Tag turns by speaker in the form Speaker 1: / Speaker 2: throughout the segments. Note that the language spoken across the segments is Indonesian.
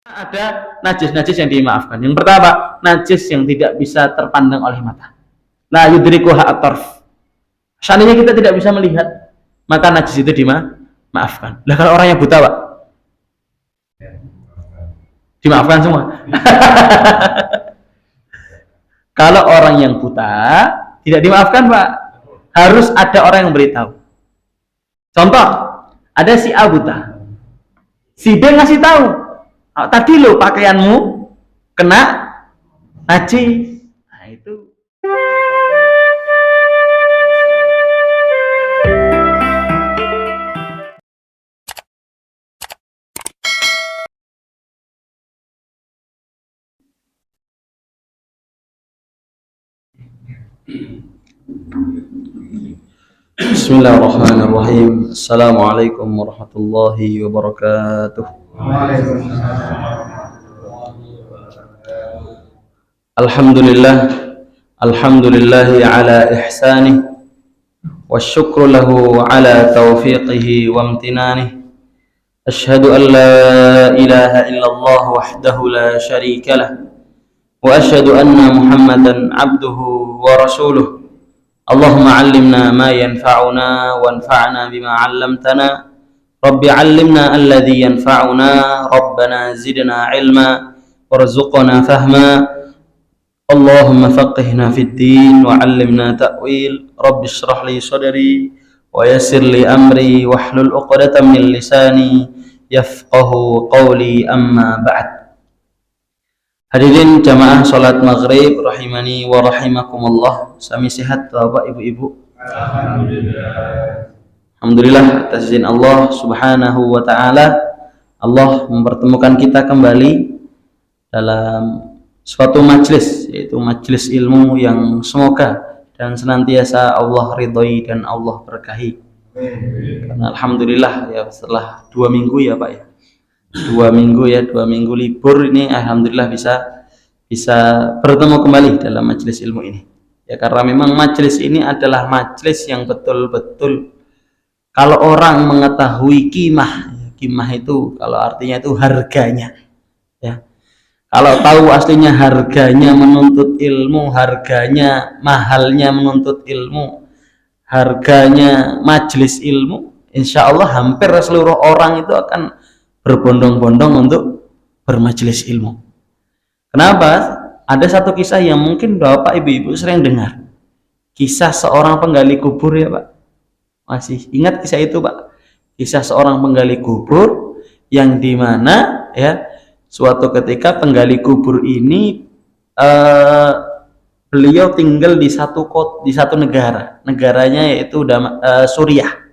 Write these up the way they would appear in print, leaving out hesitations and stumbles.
Speaker 1: Ada najis-najis yang dimaafkan. Yang pertama, najis yang tidak bisa terpandang oleh mata. La yudrikuha at-tarf. Seandainya kita tidak bisa melihat, maka najis itu dimaafkan. Lah kalau orang yang buta, Pak? Dimaafkan semua. Kalau orang yang buta tidak dimaafkan, Pak. Harus ada orang yang beritahu. Contoh, ada si A buta. Si B ngasih tahu, tadi lo pakaianmu kena najis. Nah itu. Bismillahirrahmanirrahim. Assalamualaikum warahmatullahi wabarakatuh. Alhamdulillah, alhamdulillahi ala ihsanih, wasyukru lahu ala taufiqihi wa amtinanih. Ashhadu an la ilaha illallah wahdahu la syarika lah, wa ashhadu anna Muhammadan abduhu wa rasuluh. Allahumma 'allimna ma yanfa'una wanfa'na bima 'allamtana. Rabbi 'allimna alladhi yanfa'una, Rabbana zidna 'ilma warzuqna fahma. Allahumma faqihna fid din wa 'allimna ta'wil. Rabbi shrah li sadri wa yassir li amri wahlul 'uqdatam min lisani yafqahu qawli, amma ba'd. Hadirin jamaah salat maghrib rahimani wa rahimakumullah. Sami sehat Bapak Ibu-ibu? Alhamdulillah atas izin Allah Subhanahu wa taala, Allah mempertemukan kita kembali dalam suatu majelis, yaitu majelis ilmu yang semoga dan senantiasa Allah ridhoi dan Allah berkahi. Karena alhamdulillah ya, setelah 2 minggu ya Pak ya, 2 minggu libur ini, alhamdulillah bisa bertemu kembali dalam majelis ilmu ini ya. Karena memang majelis ini adalah majelis yang betul-betul, kalau orang mengetahui kimah itu kalau artinya itu harganya ya, kalau tahu aslinya harganya menuntut ilmu, harganya mahalnya menuntut ilmu, harganya majelis ilmu, insya Allah hampir seluruh orang itu akan berbondong-bondong untuk bermajelis ilmu. Kenapa? Ada satu kisah yang mungkin Bapak Ibu-ibu sering dengar. Kisah seorang penggali kubur ya Pak. Masih ingat kisah itu Pak? Kisah seorang penggali kubur yang dimana ya, suatu ketika penggali kubur ini beliau tinggal di satu negara. Negaranya yaitu Suriah.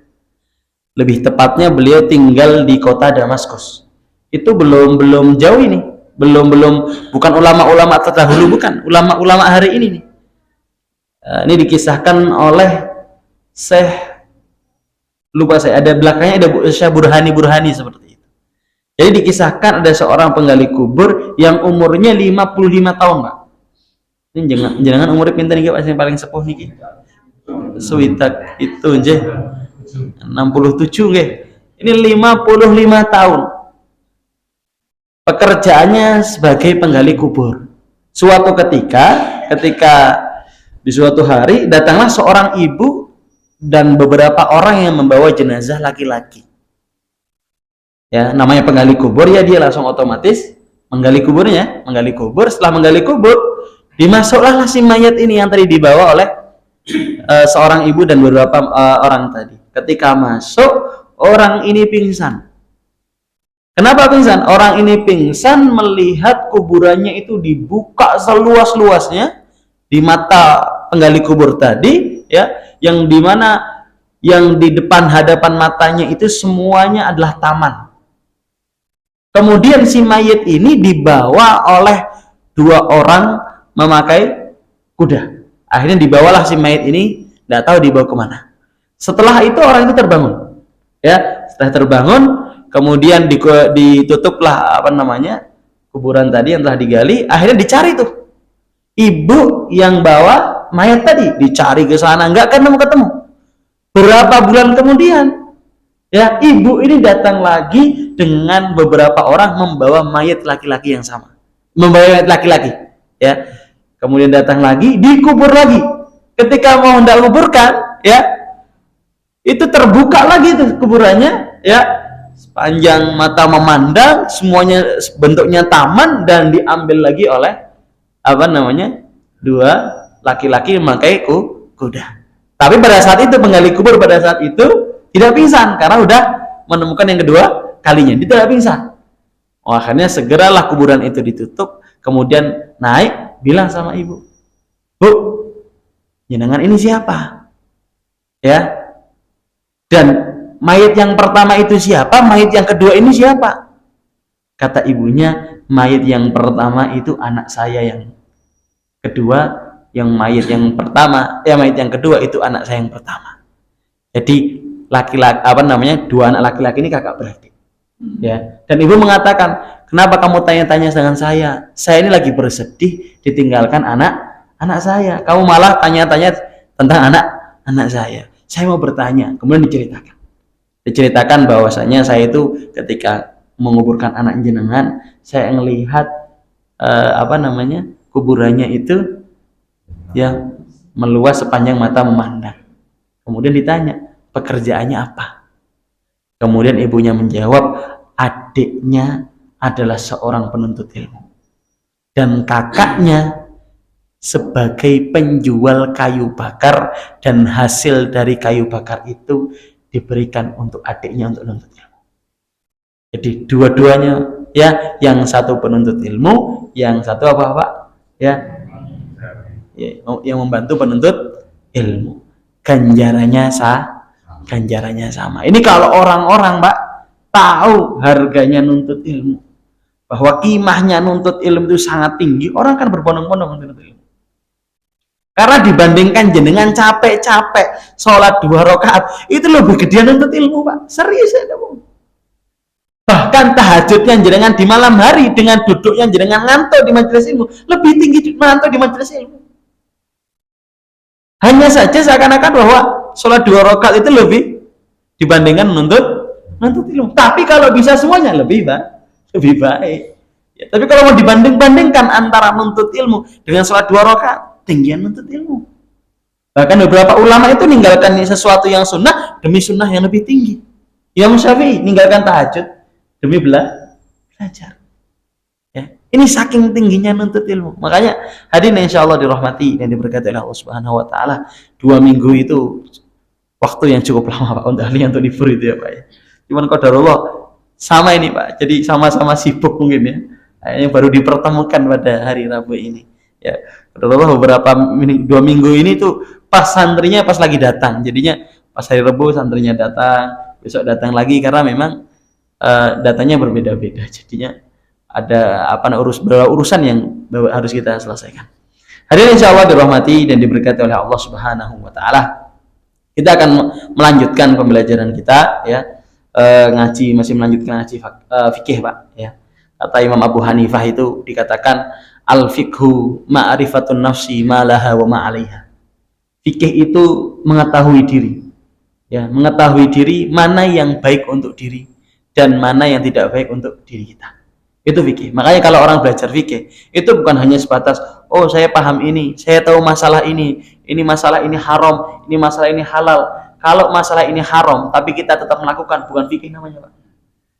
Speaker 1: Lebih tepatnya beliau tinggal di kota Damaskus. Itu belum jauh ini, bukan ulama-ulama terdahulu, bukan ulama-ulama hari ini nih. Ini dikisahkan oleh Syekh, lupa saya, ada belakangnya ada Syekh Burhani seperti itu. Jadi dikisahkan ada seorang penggali kubur yang umurnya 55 tahun Pak. Ini jangan umurnya pintar nih Pak, yang paling sepuh nih. Suwitak itu nggih 67 nggih. Ini 55 tahun. Pekerjaannya sebagai penggali kubur. Suatu ketika di suatu hari datanglah seorang ibu dan beberapa orang yang membawa jenazah laki-laki. Ya, namanya penggali kubur ya, dia langsung otomatis menggali kuburnya, menggali kubur. Setelah menggali kubur, dimasuklah si mayat ini yang tadi dibawa oleh seorang ibu dan beberapa orang tadi. Ketika masuk, orang ini pingsan. Kenapa pingsan? Orang ini pingsan melihat kuburannya itu dibuka seluas-luasnya di mata penggali kubur tadi ya, yang dimana yang di depan hadapan matanya itu semuanya adalah taman. Kemudian si mayat ini dibawa oleh 2 orang memakai kuda. Akhirnya dibawalah si mayat ini, tidak tahu dibawa kemana. Setelah itu orang itu terbangun ya, setelah terbangun kemudian ditutuplah kuburan tadi yang telah digali. Akhirnya dicari tuh ibu yang bawa mayat tadi, dicari ke sana, nggak ketemu. Berapa bulan kemudian Ya, ibu ini datang lagi dengan beberapa orang membawa mayat laki-laki yang sama. Membawa mayat laki-laki, ya. Kemudian datang lagi, dikubur lagi. Ketika mau hendak kuburkan, ya, itu terbuka lagi tuh kuburannya, ya. Sepanjang mata memandang, semuanya bentuknya taman dan diambil lagi oleh apa namanya? Dua laki-laki memakai kuda. Tapi pada saat itu penggali kubur pada saat itu tidak pingsan karena udah menemukan yang kedua kalinya. Dia tidak pingsan. Oh, akhirnya segeralah kuburan itu ditutup, kemudian naik bilang sama ibu, "Bu, jenengan ini siapa?" Ya. Dan mayat yang pertama itu siapa? Mayat yang kedua ini siapa? Kata ibunya, mayat yang pertama itu anak saya, yang kedua yang mayat yang pertama, mayat yang kedua itu anak saya yang pertama. Jadi laki-laki apa namanya, dua anak laki-laki ini kakak beradik. Ya. Dan ibu mengatakan, kenapa kamu tanya-tanya dengan saya? Saya ini lagi bersedih ditinggalkan anak saya. Kamu malah tanya-tanya tentang anak saya. Saya mau bertanya. Kemudian diceritakan bahwasanya saya itu ketika menguburkan anak jenengan, saya melihat apa namanya, kuburannya itu ya meluas sepanjang mata memandang. Kemudian ditanya, pekerjaannya apa? Kemudian ibunya menjawab, adiknya adalah seorang penuntut ilmu dan kakaknya sebagai penjual kayu bakar, dan hasil dari kayu bakar itu diberikan untuk adiknya untuk menuntut ilmu. Jadi dua-duanya, ya, yang satu penuntut ilmu, yang satu apa Pak? Ya, yang membantu penuntut ilmu. Ganjarannya sama. Ini kalau orang-orang, Pak, tahu harganya nuntut ilmu, bahwa kimahnya nuntut ilmu itu sangat tinggi, orang kan berbondong-bondong nuntut ilmu. Karena dibandingkan jenengan capek-capek sholat 2 rakaat, itu lebih gedean nuntut ilmu, Pak. Serius ya, Bu. Bahkan tahajudnya jenengan di malam hari dengan duduknya jenengan ngantuk di majelis ilmu lebih tinggi ngantuk di majelis ilmu. Hanya saja seakan-akan bahwa sholat 2 rakaat itu lebih dibandingkan menuntut ilmu. Tapi kalau bisa semuanya lebih baik. Ya, tapi kalau mau dibanding-bandingkan antara menuntut ilmu dengan sholat 2 rakaat, tinggian menuntut ilmu. Bahkan beberapa ulama itu ninggalkan sesuatu yang sunnah demi sunnah yang lebih tinggi. Imam Syafi'i ninggalkan tahajud demi belajar. Ya, ini saking tingginya nuntut ilmu. Makanya hadirin insyaallah dirahmati dan diberkati oleh Allah Subhanahu wa taala, 2 minggu itu waktu yang cukup lama Pak untuk libur itu ya Pak ya. Cuman qadarullah sama ini Pak. Jadi sama-sama sibuk mungkin ya. Yang baru dipertemukan pada hari Rabu ini. Ya, qadarullah beberapa 2 minggu ini tuh pas santrinya pas lagi datang. Jadinya pas hari Rabu santrinya datang, besok datang lagi karena memang datanya berbeda-beda. Jadinya ada urusan yang harus kita selesaikan. Hadirin insyaallah dirahmati dan diberkati oleh Allah Subhanahu wa taala. Kita akan melanjutkan pembelajaran kita ya. Masih melanjutkan ngaji fikih Pak ya. Kata Imam Abu Hanifah itu dikatakan al-fiqhu ma'rifatun nafsi ma laha wa ma 'alaiha. Fikih itu mengetahui diri. Ya, mengetahui diri mana yang baik untuk diri dan mana yang tidak baik untuk diri kita. Itu fikih. Makanya kalau orang belajar fikih, itu bukan hanya sebatas, oh saya paham ini, saya tahu masalah ini masalah ini haram, ini masalah ini halal. Kalau masalah ini haram, tapi kita tetap melakukan, bukan fikih namanya Pak.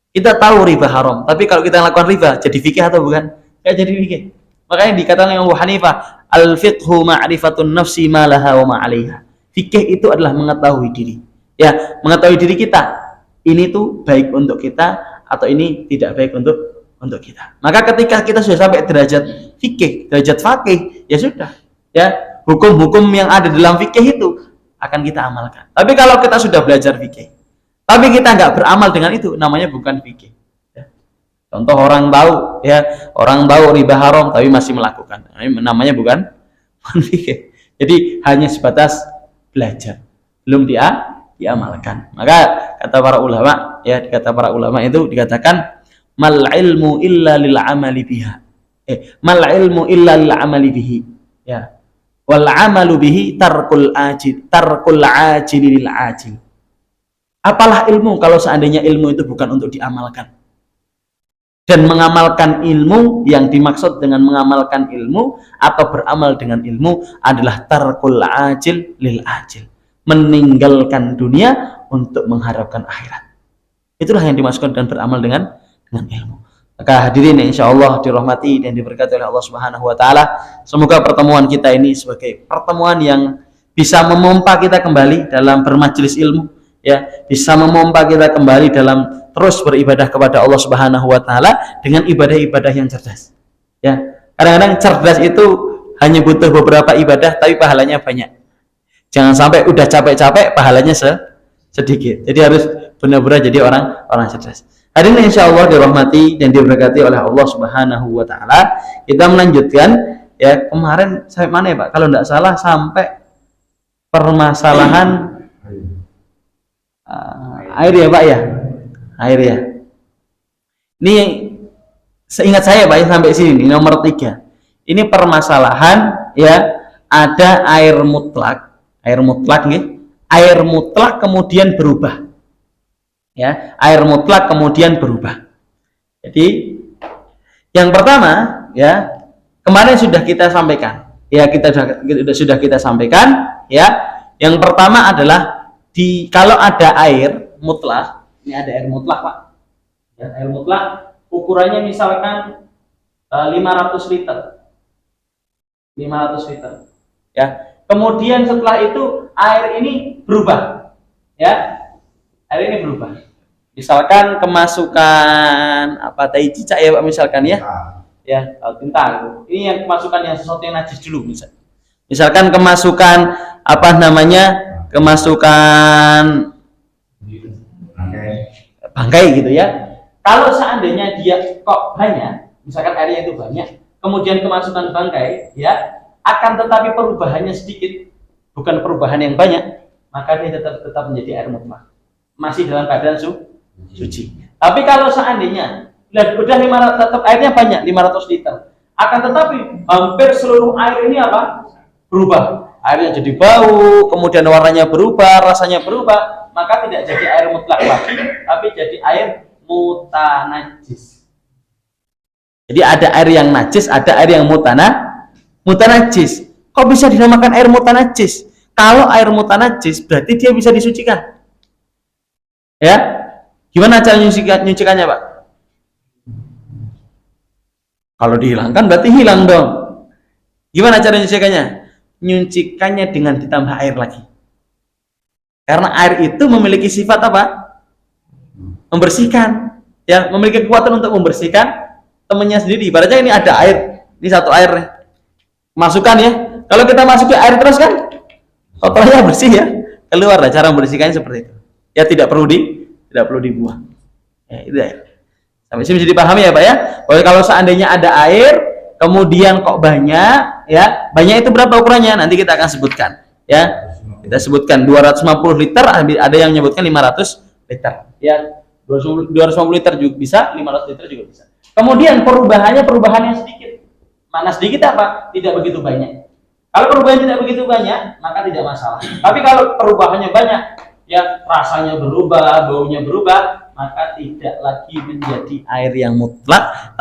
Speaker 1: Kita tahu riba haram, tapi kalau kita lakukan riba, jadi fikih atau bukan? Ya jadi fikih. Makanya dikatakan oleh Abu Hanifah, al-fiqhu ma'rifatun nafsi ma laha wa ma 'alaiha. Fikih itu adalah mengetahui diri. Ya, mengetahui diri kita. Ini tuh baik untuk kita atau ini tidak baik untuk kita. Maka ketika kita sudah sampai derajat fikih, derajat faqih, ya sudah. Ya, hukum-hukum yang ada dalam fikih itu akan kita amalkan. Tapi kalau kita sudah belajar fikih, tapi kita nggak beramal dengan itu, namanya bukan fikih. Ya. Contoh orang tahu riba haram tapi masih melakukan, namanya bukan fikih. Jadi hanya sebatas belajar, belum diamalkan. Maka kata para ulama itu dikatakan mal ilmu illa lil amali biha. Mal ilmu illa lil amali bihi. Ya. Wal amalu bihi tarkul ajil lil ajil. Apalah ilmu kalau seandainya ilmu itu bukan untuk diamalkan. Dan mengamalkan ilmu, yang dimaksud dengan mengamalkan ilmu atau beramal dengan ilmu adalah tarkul ajil lil ajil, meninggalkan dunia untuk mengharapkan akhirat. Itulah yang dimaksudkan dengan beramal dengan ilmu. Maka hadirin yang insya Allah dirahmati dan diberkati oleh Allah Subhanahu wa Ta'ala, semoga pertemuan kita ini sebagai pertemuan yang bisa memompa kita kembali dalam bermajelis ilmu, ya, bisa memompa kita kembali dalam terus beribadah kepada Allah Subhanahu wa Ta'ala dengan ibadah-ibadah yang cerdas. Ya, kadang-kadang cerdas itu hanya butuh beberapa ibadah tapi pahalanya banyak. Jangan sampai udah capek-capek pahalanya sedikit. Jadi harus benar-benar jadi orang cerdas. Hari ini insya Allah dirahmati dan diberkati oleh Allah Subhanahu wa Ta'ala. Kita melanjutkan, ya, kemarin sampai mana ya Pak? Kalau tidak salah sampai permasalahan air ya Pak ya? Air ya. Ini seingat saya Pak ya, sampai sini nomor 3. Ini permasalahan, ya, ada air mutlak nih. Air mutlak kemudian berubah. Ya, air mutlak kemudian berubah. Jadi yang pertama, ya, kemarin sudah kita sampaikan. Ya, sudah kita sampaikan, ya. Yang pertama adalah kalau ada air mutlak. Ini ada air mutlak Pak, ya, air mutlak ukurannya misalkan 500 liter, ya. Kemudian setelah itu air ini berubah, ya, air ini berubah. Misalkan kemasukan apa, tai cicak ya Pak, misalkan ya, ya, tinta gitu. Ini yang kemasukan yang sesuatu yang najis dulu, misalkan kemasukan apa namanya, kemasukan bangkai gitu ya. Kalau seandainya dia kok banyak, misalkan airnya itu banyak, kemudian kemasukan bangkai, ya, akan tetapi perubahannya sedikit, bukan perubahan yang banyak, maka dia tetap menjadi air mutlak, masih dalam keadaan suci. Tapi kalau seandainya udah 500, tetap airnya banyak 500 liter, akan tetapi hampir seluruh air ini apa? Berubah. Airnya jadi bau, kemudian warnanya berubah, rasanya berubah, maka tidak jadi air mutlak lagi, tapi jadi air mutanajis. Jadi ada air yang najis, ada air yang mutanajis. Kok bisa dinamakan air mutanajis? Kalau air mutanajis berarti dia bisa disucikan. Ya, gimana cara nyucikannya Pak? Kalau dihilangkan berarti hilang dong. Gimana cara nyucikannya? Nyucikannya dengan ditambah air lagi. Karena air itu memiliki sifat apa? Membersihkan, ya, memiliki kekuatan untuk membersihkan temannya sendiri. Ibaratnya ini ada air, ini satu air nih, masukkan ya. Kalau kita masukin air terus kan kotornya bersih ya, keluar lah. Cara membersihkannya seperti itu. Ya, tidak perlu dibuang. Ya, itu air. Sampai sini bisa dipahami ya Pak ya. Kalau seandainya ada air, kemudian kok banyak, ya, banyak itu berapa ukurannya? Nanti kita akan sebutkan, ya. Kita sebutkan 250 liter, ada yang menyebutkan 500 liter, ya. 250 liter juga bisa, 500 liter juga bisa. Kemudian perubahan yang sedikit. Mana sedikit apa? Tidak begitu banyak. Kalau perubahan tidak begitu banyak, maka tidak masalah. Tapi kalau perubahannya banyak, ya, rasanya berubah, baunya berubah, maka tidak lagi menjadi air yang mutlak,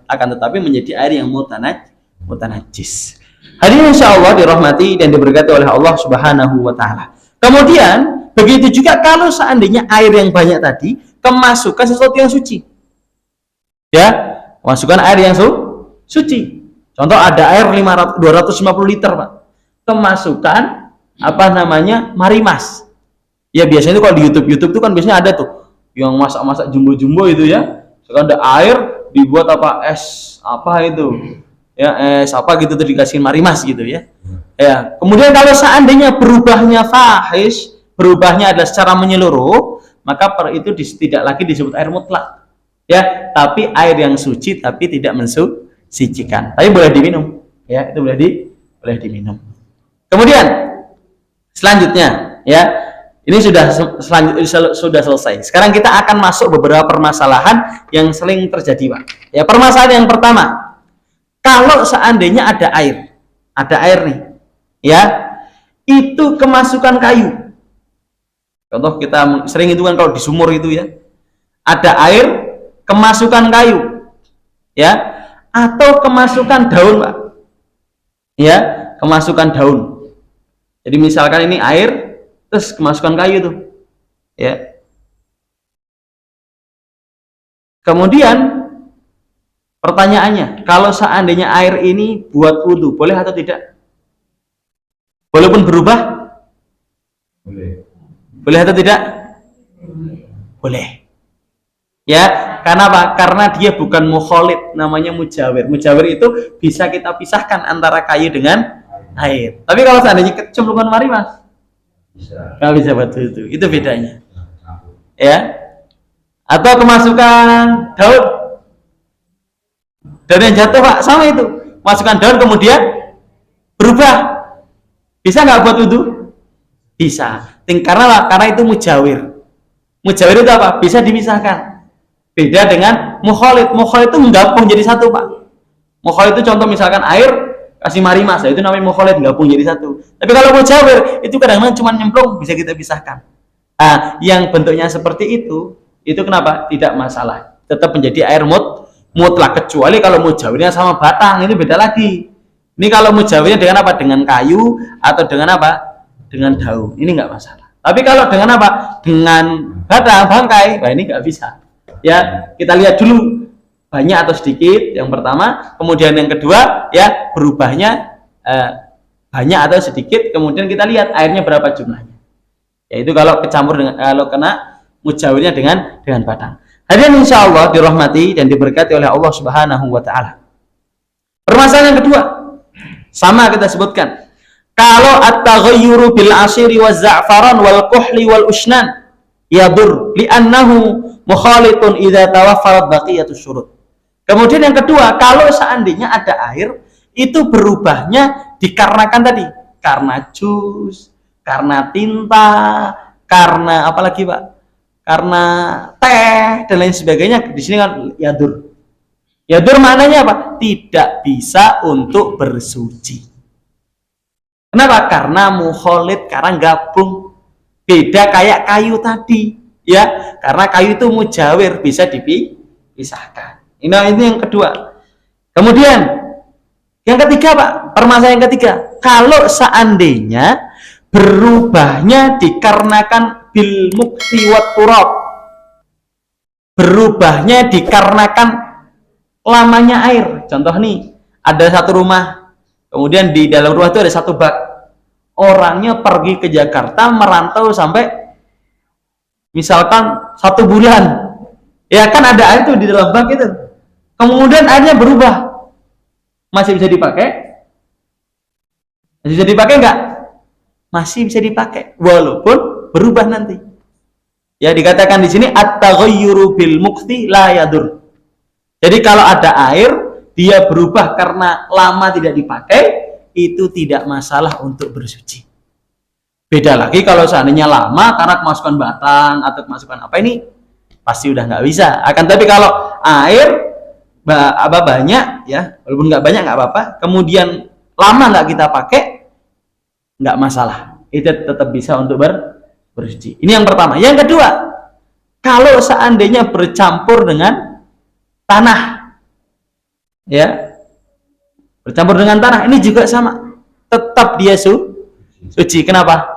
Speaker 1: akan tetapi menjadi air yang mutanajis. Hari ini insya Allah dirahmati dan diberkati oleh Allah Subhanahu wa Ta'ala. Kemudian begitu juga kalau seandainya air yang banyak tadi kemasukan sesuatu yang suci, ya, masukkan air yang suci. Contoh ada air 250 liter Pak, kemasukan apa namanya, marimas. Ya, biasanya itu kalau di YouTube itu kan biasanya ada tuh yang masak-masak jumbo-jumbo itu ya. Sekarang ada air dibuat apa, es apa itu, ya, es apa gitu tuh dikasihin marimas gitu ya. Ya, kemudian kalau seandainya berubahnya fahish, berubahnya adalah secara menyeluruh, maka itu tidak lagi disebut air mutlak, ya, tapi air yang suci tapi tidak mensucikan, tapi boleh diminum, ya, itu boleh diminum. Kemudian selanjutnya, ya, ini sudah selesai. Sekarang kita akan masuk beberapa permasalahan yang sering terjadi Pak. Ya, permasalahan yang pertama, kalau seandainya ada air nih, ya, itu kemasukan kayu. Contoh kita sering itu kan kalau di sumur itu ya, ada air kemasukan kayu, ya, atau kemasukan daun, Pak, ya, kemasukan daun. Jadi misalkan ini air, terus kemasukan kayu tuh, ya. Kemudian pertanyaannya, kalau seandainya air ini buat wudhu, boleh atau tidak? Walaupun berubah? Boleh. Boleh atau tidak? Boleh. Ya, karena apa? Karena dia bukan mukhalid, namanya mujawir. Mujawir itu bisa kita pisahkan antara kayu dengan air. Tapi kalau seandainya kecemplungan mari, Mas, nggak bisa buat itu. Itu bedanya. Ya. Atau kemasukan daun. Daun yang jatuh, Pak, sama itu. Masukkan daun kemudian berubah. Bisa nggak buat wudhu? Bisa. Karena itu mujawir. Mujawir itu apa? Bisa dipisahkan. Beda dengan mukhalid. Mukhalid itu menggabung jadi satu, Pak. Mukhalid itu contoh misalkan air kasih mari mas, itu namanya mukhalid, gabung jadi satu. Tapi kalau mujawir itu kadang-kadang cuma nyemplung, bisa kita pisahkan. Nah, yang bentuknya seperti itu kenapa? Tidak masalah. Tetap menjadi air mutlak, kecuali kalau mujawirnya sama batang, itu beda lagi. Ini kalau mujawirnya dengan apa? Dengan kayu atau dengan apa? Dengan daun. Ini nggak masalah. Tapi kalau dengan apa? Dengan batang, bangkai, wah ini nggak bisa. Ya, kita lihat dulu banyak atau sedikit yang pertama, kemudian yang kedua ya berubahnya banyak atau sedikit, kemudian kita lihat airnya berapa jumlahnya. Yaitu kalau kecampur dengan, kalau kena mujawirnya dengan batang. Hadirin insyaallah dirahmati dan diberkati oleh Allah Subhanahu wa taala. Permasalahan yang kedua, sama kita sebutkan. Kalau at-taghayyuru bil asiri waz za'faran wal kuhli wal usnan yadur li'annahu mukhalitun idza tawaffarat baqiyatus syurut. Kemudian yang kedua, kalau seandainya ada air itu berubahnya dikarenakan tadi, karena jus, karena tinta, karena apalagi, Pak? Karena teh dan lain sebagainya. Di sini kan yadur. Yadur maknanya apa? Tidak bisa untuk bersuci. Kenapa? Karena mukhalid, karena gabung. Beda kayak kayu tadi, ya. Karena kayu itu mujawir, bisa dipisahkan. Ini yang kedua. Kemudian yang ketiga, Pak, permasalahan yang ketiga, kalau seandainya berubahnya dikarenakan bil mukti wat turab, berubahnya dikarenakan lamanya air. Contoh nih, ada satu rumah, kemudian di dalam rumah itu ada satu bak. Orangnya pergi ke Jakarta, merantau sampai misalkan 1 bulan, ya kan ada air tuh di dalam bak itu. Kemudian airnya berubah, masih bisa dipakai? Masih bisa dipakai nggak? Masih bisa dipakai, walaupun berubah nanti. Ya, dikatakan di sini at-taghayyuru bil mukti la yadur. Jadi kalau ada air dia berubah karena lama tidak dipakai, itu tidak masalah untuk bersuci. Beda lagi kalau seandainya lama karena kemasukan batang atau kemasukan apa, ini pasti udah nggak bisa. Akan tapi kalau air banyak, ya walaupun nggak banyak nggak apa-apa, kemudian lama nggak kita pakai, nggak masalah, itu tetap bisa untuk bersuci. Ini yang pertama. Yang kedua, kalau seandainya bercampur dengan tanah, ya bercampur dengan tanah, ini juga sama, tetap dia suci. Kenapa?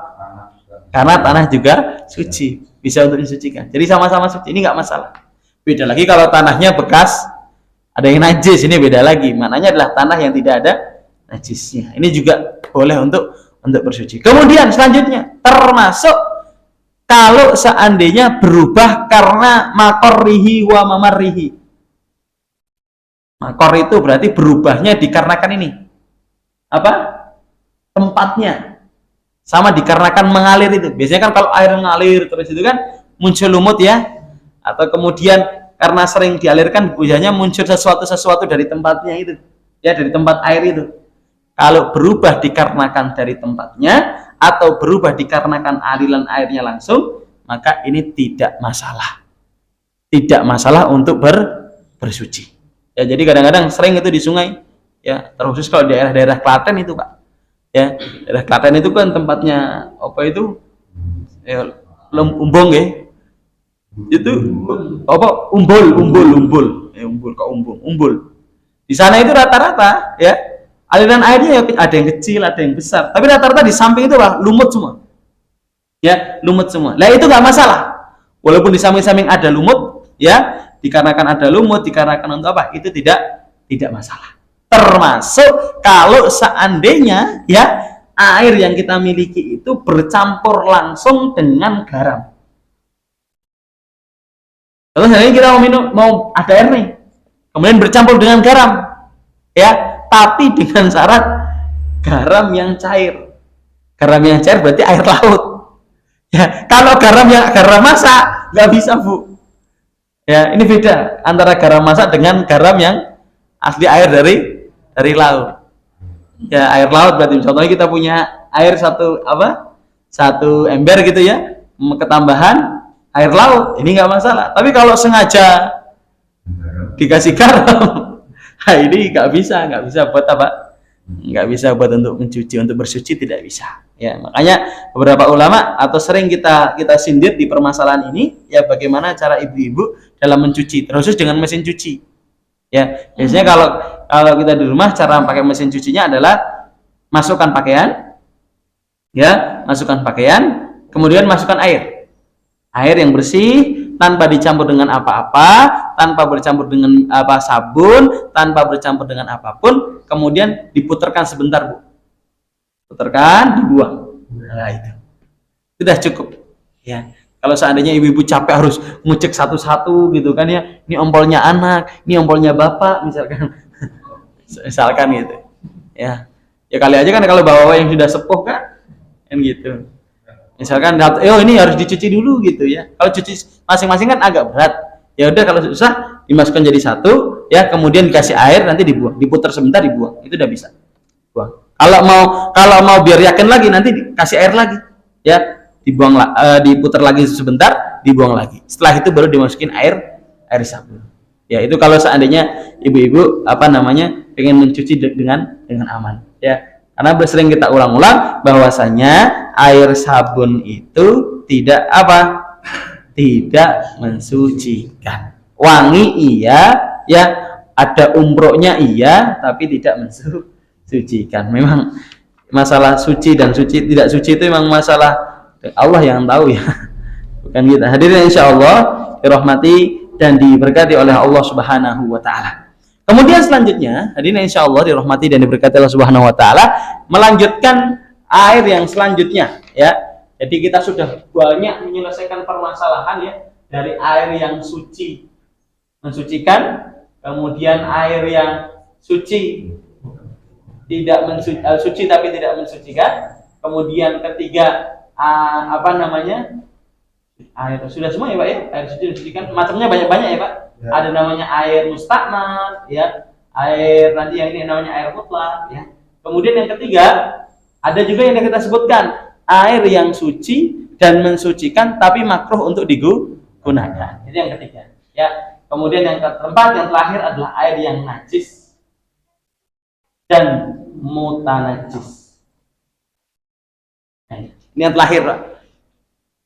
Speaker 1: Karena tanah juga suci, bisa untuk disucikan. Jadi sama-sama suci, ini nggak masalah. Beda lagi kalau tanahnya bekas ada yang najis, ini beda lagi. Maknanya adalah tanah yang tidak ada najisnya. Ini juga boleh untuk bersuci. Kemudian selanjutnya, termasuk kalau seandainya berubah karena makorrihi wa mamarrihi. Makor itu berarti berubahnya dikarenakan ini. Apa? Tempatnya. Sama dikarenakan mengalir itu. Biasanya kan kalau air mengalir terus itu kan muncul lumut, ya. Atau kemudian karena sering dialirkan, biasanya muncul sesuatu dari tempatnya itu. Ya, dari tempat air itu. Kalau berubah dikarenakan dari tempatnya atau berubah dikarenakan aliran airnya langsung, maka ini tidak masalah. Tidak masalah untuk bersuci. Ya, jadi kadang-kadang sering itu di sungai, ya, terkhusus kalau di daerah-daerah Klaten itu, Pak. Ya, daerah Klaten itu kan tempatnya apa itu? Ya, umbung ya. Itu apa? Umbul kok umbul. Di sana itu rata-rata ya aliran airnya ada yang kecil, ada yang besar. Tapi rata-rata di samping itu lumut semua. Ya, lumut semua. Nah, itu nggak masalah. Walaupun di samping-samping ada lumut, ya, dikarenakan ada lumut, dikarenakan untuk apa? Itu tidak masalah. Termasuk kalau seandainya ya air yang kita miliki itu bercampur langsung dengan garam. Kalau seandainya kita mau ada air nih, kemudian bercampur dengan garam, ya, tapi dengan syarat garam yang cair. Garam yang cair berarti air laut. Ya, kalau garam masak nggak bisa, Bu. Ya, ini beda antara garam masak dengan garam yang asli air dari laut. Ya, air laut berarti contohnya kita punya air satu ember gitu ya, ketambahan air laut, ini nggak masalah. Tapi kalau sengaja dikasih garam, nah ini nggak bisa buat apa? Nggak bisa buat untuk mencuci, untuk bersuci tidak bisa. Ya, makanya beberapa ulama atau sering kita sindir di permasalahan ini, ya bagaimana cara ibu-ibu dalam mencuci, terkhusus dengan mesin cuci. Ya, biasanya kalau kita di rumah cara pakai mesin cucinya adalah masukkan pakaian, ya, kemudian masukkan air yang bersih tanpa dicampur dengan apa-apa, tanpa bercampur dengan sabun, tanpa bercampur dengan apapun, kemudian diputarkan sebentar, Bu. Putarkan, dibuang. Nah, itu sudah cukup. Ya. Kalau seandainya ibu-ibu capek harus ngecek satu-satu gitu kan ya, ini ompolnya anak, ini ompolnya bapak misalkan gitu. Ya kali aja kan kalau bawa yang sudah sepuh kan gitu. Misalkan ini harus dicuci dulu gitu ya. Kalau cuci masing-masing kan agak berat. Ya udah, kalau susah dimasukkan jadi satu ya, kemudian dikasih air, nanti dibuang, diputar sebentar, dibuang. Itu udah bisa. Buang. Kalau mau biar yakin lagi, nanti dikasih air lagi. Ya, dibuang diputar lagi sebentar, dibuang lagi. Setelah itu baru dimasukin air sabun. Ya, itu kalau seandainya ibu-ibu pengen mencuci dengan aman, ya. Karena sering kita ulang-ulang bahwasanya air sabun itu tidak mensucikan. Wangi iya, ya, ada umrohnya iya, tapi tidak mensucikan. Memang masalah suci dan tidak suci itu memang masalah Allah yang tahu ya. Bukan kita. Hadirin insyaallah dirahmati dan diberkati oleh Allah Subhanahu wa taala. Kemudian selanjutnya, hadirin insyaallah dirahmati dan diberkati Allah Subhanahu wa taala, melanjutkan air yang selanjutnya, ya. Jadi kita sudah banyak menyelesaikan permasalahan ya, dari air yang suci mensucikan, kemudian air yang suci suci tapi tidak mensucikan, kemudian ketiga air sudah semua ya Pak ya, air suci mensucikan, macamnya banyak-banyak ya Pak. Ya. Ada namanya air mustakmal, ya, air nanti yang ini namanya air mutlak, ya. Kemudian yang ketiga ada juga yang kita sebutkan air yang suci dan mensucikan tapi makruh untuk digunakan. Itu yang ketiga, ya. Kemudian yang keempat, yang terakhir adalah air yang najis dan mutanajis. Nah, ini yang terakhir, Pak.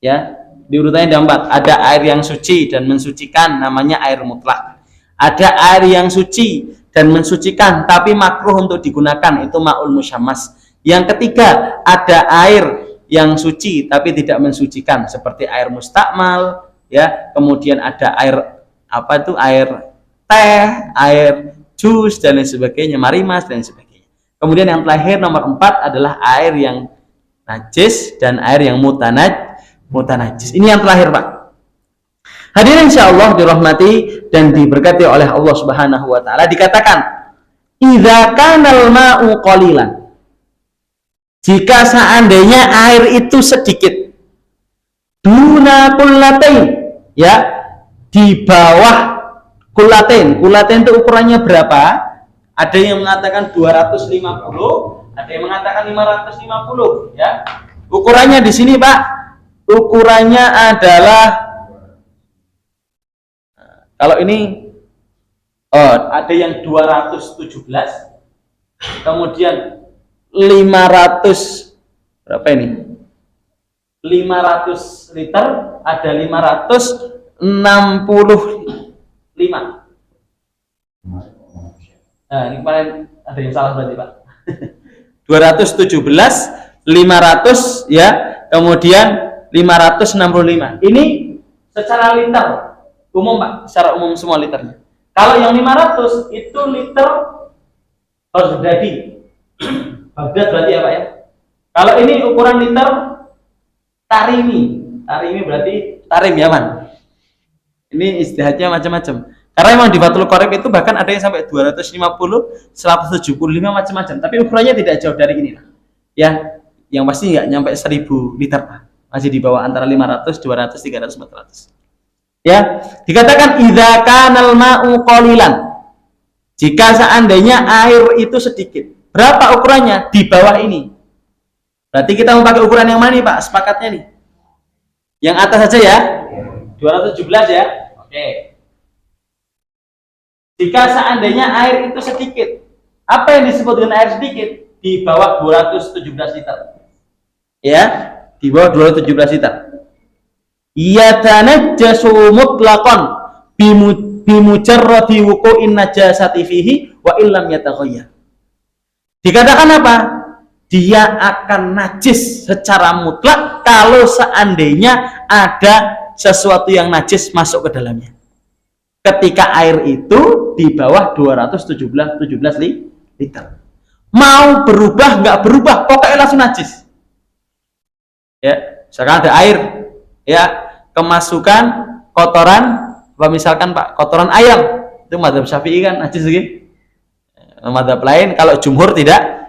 Speaker 1: Ya. Diurutannya ada 4. Ada air yang suci dan mensucikan, namanya air mutlak. Ada air yang suci dan mensucikan tapi makruh untuk digunakan, itu ma'ul musyammas. Yang ketiga, ada air yang suci tapi tidak mensucikan, seperti air mustakmal, ya. Kemudian ada air air teh, air jus dan lain sebagainya, marimas dan sebagainya. Kemudian yang terakhir nomor 4 adalah air yang najis dan air yang mutanajis. Ini yang terakhir, Pak. Hadirin insyaallah dirahmati dan diberkati oleh Allah Subhanahu wa taala, dikatakan idza kanal ma'u qalilan. Jika seandainya air itu sedikit, duna kullatain, ya, di bawah kullatain. Kullatain itu ukurannya berapa? Ada yang mengatakan 250, ada yang mengatakan 550, ya. Ukurannya di sini, Pak. Ukurannya adalah kalau ini ada yang 217, kemudian 500 berapa ini? 500 liter, ada 565. Nah, ini kemarin ada yang salah berarti, Pak. 217, 500 ya, kemudian 565. Ini secara liter umum, Pak, secara umum semua liternya. Kalau yang 500 itu liter Baghdadi. Baghdad berarti ya, Pak ya. Kalau ini ukuran liter Tarimi. Tarimi berarti Tarim Yaman. Ini istilahnya macam-macam. Karena memang di Fathul Qorib itu bahkan ada yang sampai 250, 175 macam-macam. Tapi ukurannya tidak jauh dari ini. Ya, yang pasti nggak nyampe 1000 liter, Pak. Masih di bawah antara 500, 200, 300, 400. Ya, dikatakan idza kanal ma'u qalilan. Jika seandainya air itu sedikit. Berapa ukurannya? Di bawah ini. Berarti kita mau pakai ukuran yang mana nih, Pak? Sepakatnya nih. Yang atas saja ya. 217 ya. Oke. Jika seandainya air itu sedikit, apa yang disebut dengan air sedikit? Di bawah 217 liter. Ya, di bawah 217 liter. Yatanajjasu mutlaqan bimujarradi wuqu'in najasati fihi wa illam yataghayyar. Dikatakan apa? Dia akan najis secara mutlak kalau seandainya ada sesuatu yang najis masuk ke dalamnya. Ketika air itu di bawah 217 liter. Mau berubah nggak berubah, pokoknya langsung najis. Ya, misalkan ada air, ya, kemasukan kotoran, apa misalkan, Pak, kotoran ayam, itu mazhab Syafi'i kan najis gitu. Mazhab lain kalau jumhur tidak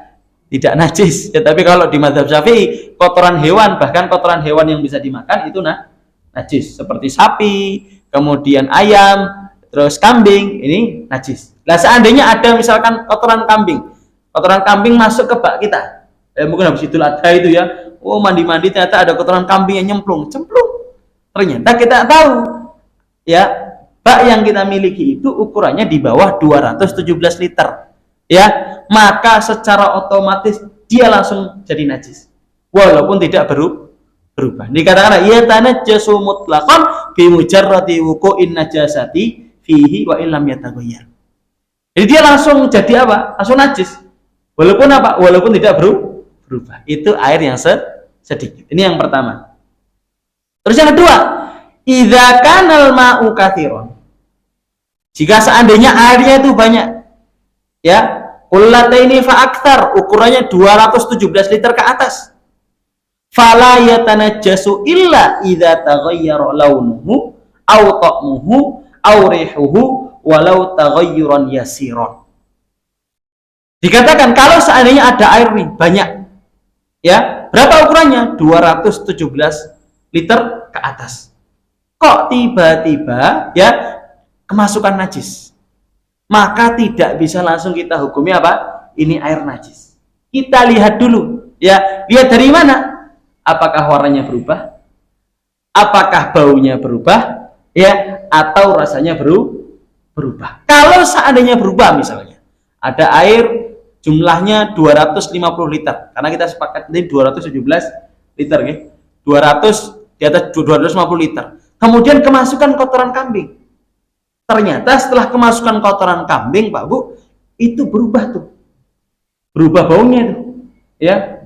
Speaker 1: najis. Ya, tapi kalau di mazhab Syafi'i kotoran hewan, bahkan kotoran hewan yang bisa dimakan itu najis, seperti sapi, kemudian ayam, terus kambing, ini najis. Nah, seandainya ada misalkan kotoran kambing masuk ke bak kita, mungkin habis Idul Adha itu ya, mandi-mandi ternyata ada kotoran kambing yang cemplung. Ternyata kita tahu, ya, bak yang kita miliki itu ukurannya di bawah 217 liter, ya, maka secara otomatis dia langsung jadi najis, walaupun tidak berubah. Dikatakan ia tanajjasu mutlaqan bi mujarradi wuqu'in najasati fihi wa illam yataghayyar. Jadi dia langsung jadi apa? Langsung najis. Walaupun apa? Walaupun tidak berubah. Itu air yang sedikit. Ini yang pertama. Terus yang kedua, idza kanal ma'u katsiran. Jika seandainya airnya itu banyak, ya, qullataini fa aktsar, ukurannya 217 liter ke atas. Fala yatanajjasu illa idza taghayyara launuhu aw ta'muhu aw rihuhu walau taghayyuran yasiran. Dikatakan kalau seandainya ada air nih banyak, ya, berapa ukurannya? 217 liter ke atas. Kok tiba-tiba, ya, kemasukan najis? Maka tidak bisa langsung kita hukumi apa? Ini air najis. Kita lihat dulu, ya, lihat dari mana? Apakah warnanya berubah? Apakah baunya berubah? Ya, atau rasanya berubah. Kalau seandainya berubah, misalnya ada air jumlahnya 250 liter, karena kita sepakat ini 217 liter, ya. 200 di atas 250 liter. Kemudian kemasukan kotoran kambing. Ternyata setelah kemasukan kotoran kambing, Pak Bu, itu berubah tuh. Berubah baunya tuh. Ya.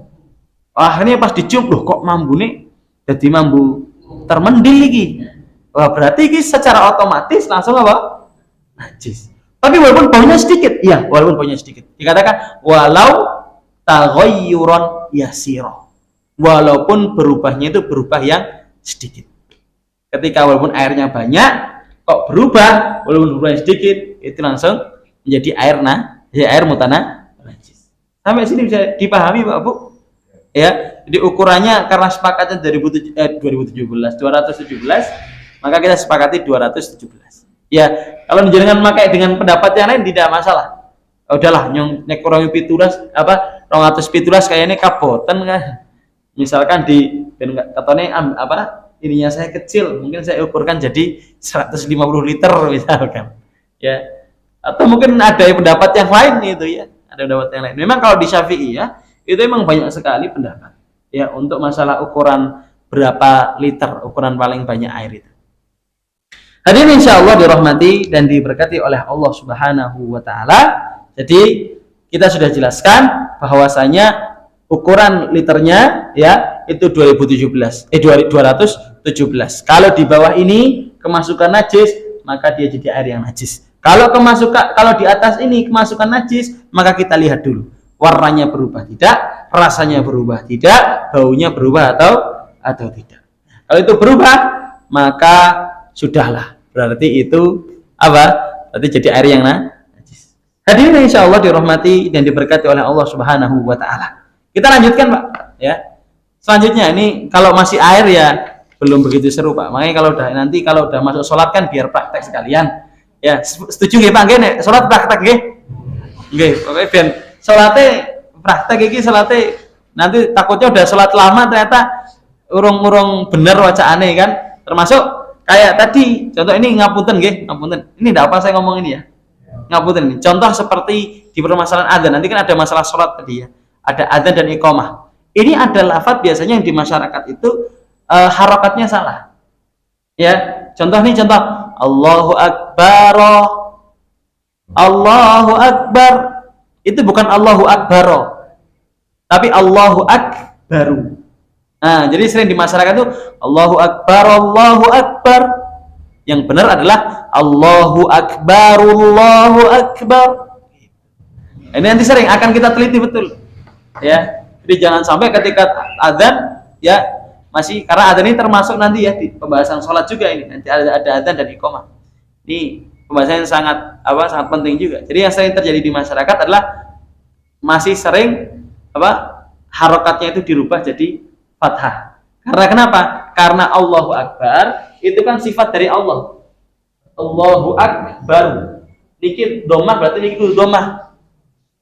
Speaker 1: Akhirnya pas dicium, loh kok mambu nih jadi mambu termendil lagi. Wah, berarti ini secara otomatis langsung apa? Najis. Tapi walaupun baunya sedikit, iya, walaupun baunya sedikit. Dikatakan walau taghayyuran yasira. Walaupun berubahnya itu berubah yang sedikit. Ketika walaupun airnya banyak, kok berubah, walaupun berubahnya sedikit, itu langsung menjadi air mutana najis. Sampai sini bisa dipahami, Pak Bu? Ya, jadi ukurannya karena sepakatnya 217, maka kita sepakati 217. Ya, kalau jenengan pakai dengan pendapat yang lain tidak masalah. Udahlah, nek kurang pitulas apa 217 kayaknya kaboten kan. Misalkan di katone apa ininya saya kecil, mungkin saya ukurkan jadi 150 liter misalkan. Ya. Atau mungkin ada pendapat yang lain itu, ya. Ada pendapat yang lain. Memang kalau di Syafi'i, ya, itu memang banyak sekali pendapat, ya, untuk masalah ukuran berapa liter ukuran paling banyak air itu. Hadirin insyaallah dirahmati dan diberkati oleh Allah Subhanahu wa taala. Jadi kita sudah jelaskan bahwasanya ukuran liternya ya itu 217. Kalau di bawah ini kemasukan najis, maka dia jadi air yang najis. Kalau di atas ini kemasukan najis, maka kita lihat dulu warnanya berubah tidak, rasanya berubah tidak, baunya berubah atau tidak. Kalau itu berubah, maka sudahlah, berarti itu apa? Berarti jadi air yang najis. Hadirin insyaallah dirahmati dan diberkati oleh Allah Subhanahu wa taala. Kita lanjutkan, Pak, ya. Selanjutnya ini kalau masih air ya belum begitu seru, Pak. Makanya kalau udah masuk sholat kan biar praktek sekalian. Ya, setuju nggih, Pak? Nggih, sholat praktek nggih. Nggih, pokoknya biar sholatnya praktek iki salate nanti takutnya udah sholat lama ternyata urung bener wacaane kan, termasuk kayak tadi contoh ini ngapunten ini enggak apa saya ngomong ini ya, ngapunten ini contoh seperti di permasalahan adzan, nanti kan ada masalah sholat tadi ya, ada adzan dan iqamah, ini ada lafaz biasanya yang di masyarakat itu harokatnya salah ya, contoh Allahu Akbar, Allahu Akbar, itu bukan Allahu Akbar, tapi Allahu Akbaru. Nah, jadi sering di masyarakat itu Allahu Akbar, Allahu Akbar. Yang benar adalah Allahu Akbar, Allahu Akbar. Ini nanti sering akan kita teliti betul. Ya. Jadi jangan sampai ketika adzan ya masih, karena adzan ini termasuk nanti ya di pembahasan sholat juga ini. Nanti ada adzan dan iqamah. Ini pembahasan yang sangat penting juga. Jadi yang sering terjadi di masyarakat adalah masih sering harokatnya itu dirubah jadi fathah. Karena kenapa? Karena Allahu Akbar itu kan sifat dari Allah. Allahu Akbar. Niki domah berarti niki kudu domah.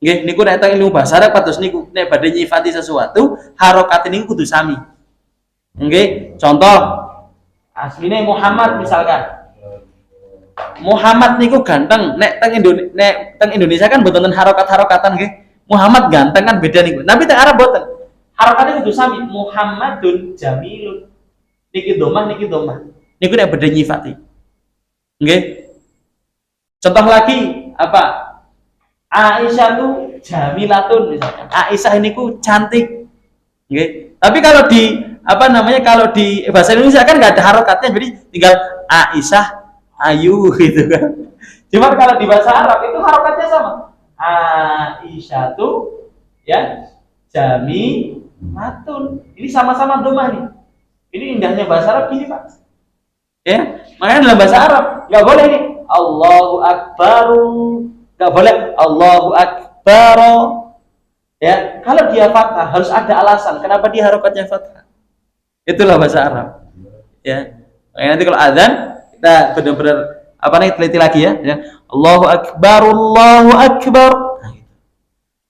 Speaker 1: Nggih, niku nek teng ilmu bahasa Arab kados niku nek badhe nyifati sesuatu, harokat niku kudu sami. Nggih, contoh asline Muhammad misalkan. Muhammad niku ganteng, nek teng Indonesia kan mboten harokat-harokatan nggih. Muhammad ganteng kan beda niku. Tapi teng Arab mboten. Harokatnya kudu sami. Muhammadun jamilun. Niki domah. Niku nek beda nyifati. Nggih. Contoh lagi apa? Aisyah tu jamilatun misalkan. Aisyah ini ku cantik. Nggih. Tapi kalau kalau di bahasa Indonesia kan nggak ada harokatnya, jadi tinggal Aisyah ayu gitu kan. Cuma kalau di bahasa Arab itu harokatnya sama. Aisyah tu ya jamilatun. Ini sama-sama domah nih. Ini indahnya bahasa Arab gini, Pak. Ya, makanya dalam bahasa Arab nggak boleh ini Allahu Akbar, nggak boleh Allahu Akbar. Ya, kalau dia fathah harus ada alasan kenapa dia harokatnya fathah. Itulah bahasa Arab. Ya, makanya nanti kalau adzan kita benar-benar teliti lagi ya. Allahu Akbar, Allahu Akbar.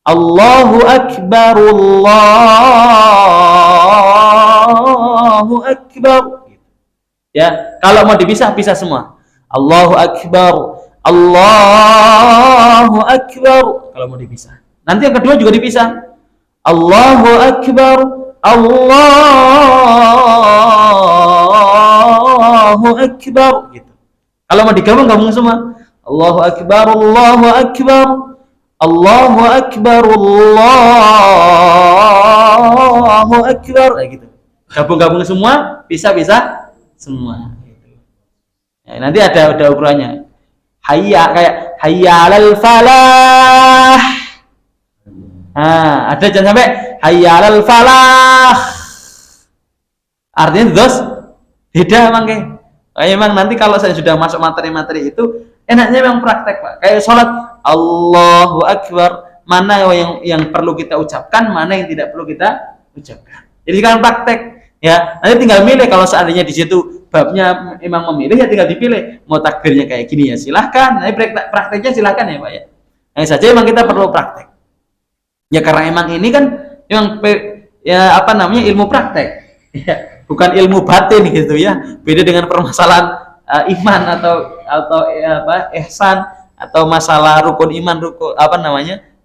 Speaker 1: Allahu Akbar, Allahu Akbar. Ya, kalau mau dipisah semua. Allahu Akbar, Allahu Akbar. Kalau mau dipisah. Nanti yang kedua juga dipisah. Allahu Akbar, Allahu Akbar gitu. Kalau mau digabung semua. Allahu Akbar, Allahu Akbar. Allahu Akbar, Allahu Akbar gitu. Gabung semua, pisah semua. Ya, nanti ada ukurannya. Hayya kayak hayya 'alal falah. Ada jangan sampai hayya 'alal falah. Artinya terus beda emang kayak. Emang nanti kalau saya sudah masuk materi-materi itu enaknya memang praktek, Pak. Kayak sholat Allahu Akbar, mana yang perlu kita ucapkan, mana yang tidak perlu kita ucapkan. Jadi kan praktek ya. Nanti tinggal milih, kalau seandainya di situ babnya memang memilih ya tinggal dipilih. Mau takbirnya kayak gini ya silahkan. Nanti prakteknya silahkan ya, Pak ya. Nah, saja memang kita perlu praktek. Ya karena emang ini kan memang ilmu praktek. Ya, bukan ilmu batin gitu ya. Beda dengan permasalahan iman atau ihsan atau masalah rukun iman,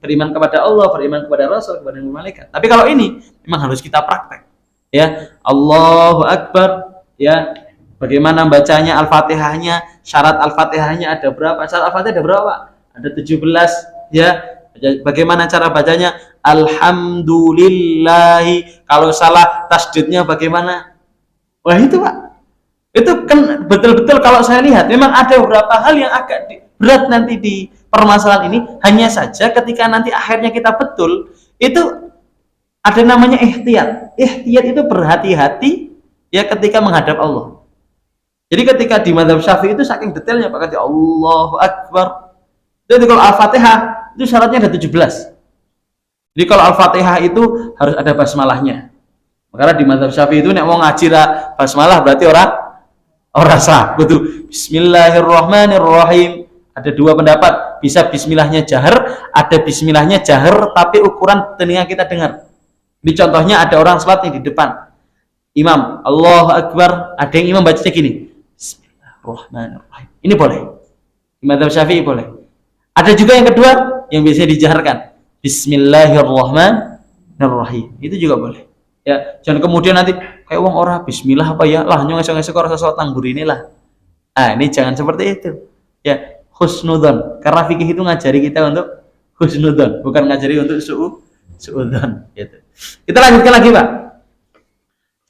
Speaker 1: beriman kepada Allah, beriman kepada Rasul, kepada malaikat. Tapi kalau ini memang harus kita praktek. Ya, Allahu Akbar, ya. Bagaimana bacanya Al-Fatihahnya, syarat Al-Fatihahnya ada berapa? Syarat Al-Fatihah ada berapa? Ada 17, ya. Bagaimana cara bacanya? Alhamdulillahi. Kalau salah tasdidnya bagaimana? Wah itu Pak, itu kan betul-betul kalau saya lihat memang ada beberapa hal yang agak berat nanti di permasalahan ini. Hanya saja ketika nanti akhirnya kita betul, itu ada namanya ihtiyat. Ihtiyat itu berhati-hati ya ketika menghadap Allah. Jadi ketika di mazhab Syafi'i itu saking detailnya Pak, kata Allahu Akbar. Jadi kalau Al-Fatihah itu syaratnya ada 17. Jadi kalau Al-Fatihah itu harus ada basmalahnya. Karena di mazhab Syafi'i itu nek mau ngaji basmalah berarti orang sah. Betul. Bismillahirrahmanirrahim. Ada dua pendapat, bisa bismillahnya jahar, ada bismillahnya jahar tapi ukuran telinga kita dengar. Di contohnya ada orang salat nih di depan. Imam, Allahu Akbar, ada yang imam bacanya gini. Bismillahirrahmanirrahim. Ini boleh. Di mazhab Syafi'i boleh. Ada juga yang kedua yang biasanya dijaharkan. Bismillahirrahmanirrahim. Itu juga boleh. Ya, jangan kemudian nanti kayak wong ora bismillah apa ya? Lah nyong esok-esok ora salat tangbur inilah. Ah, ini jangan seperti itu. Ya, husnudzon. Karena fikih itu ngajari kita untuk husnudzon, bukan ngajari untuk suudzon gitu. Kita lanjutkan lagi, Pak.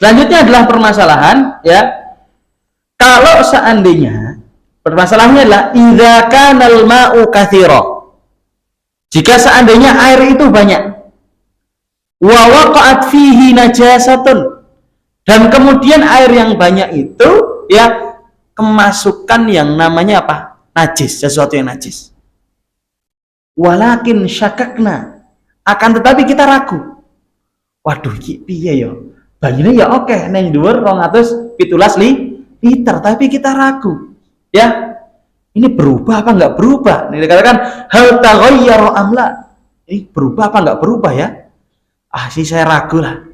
Speaker 1: Selanjutnya adalah permasalahan ya. Kalau seandainya permasalahannya adalah idza kanal ma'u katsira. Jika seandainya air itu banyak, wa waqa'at fihi najasatun, dan kemudian air yang banyak itu ya kemasukan yang namanya apa? Najis, sesuatu yang najis. Walakin syakakna, akan tetapi kita ragu. Waduh, iki piye ya? Banyune ya oke, neng dhuwur 217 liter, tapi kita ragu. Ya. Ini berubah apa enggak berubah? Ini dikatakan hal taghayyara amla. Ini berubah apa enggak berubah ya? Sih saya ragu lah.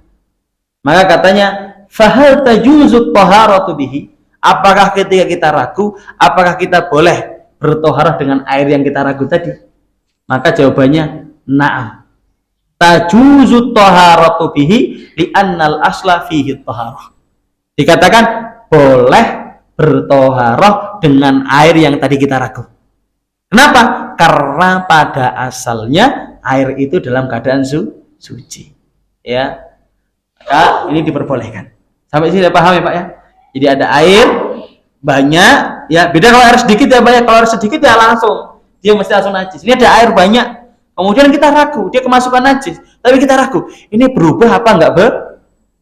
Speaker 1: Maka katanya fahal tajuzut taharatu bihi. Apakah ketika kita ragu, apakah kita boleh bertoharah dengan air yang kita ragu tadi? Maka jawabannya na'am. Tajuzut taharatu bihi li'annal asla fihi taharah. Dikatakan boleh bertoharah dengan air yang tadi kita ragu. Kenapa? Karena pada asalnya air itu dalam keadaan suci. Ya, maka ini diperbolehkan. Sampai sini sudah paham ya Pak ya? Jadi ada air banyak, ya beda kalau air sedikit ya banyak. Kalau air sedikit ya langsung dia mesti langsung najis. Ini ada air banyak, kemudian kita ragu dia kemasukan najis, tapi kita ragu ini berubah apa enggak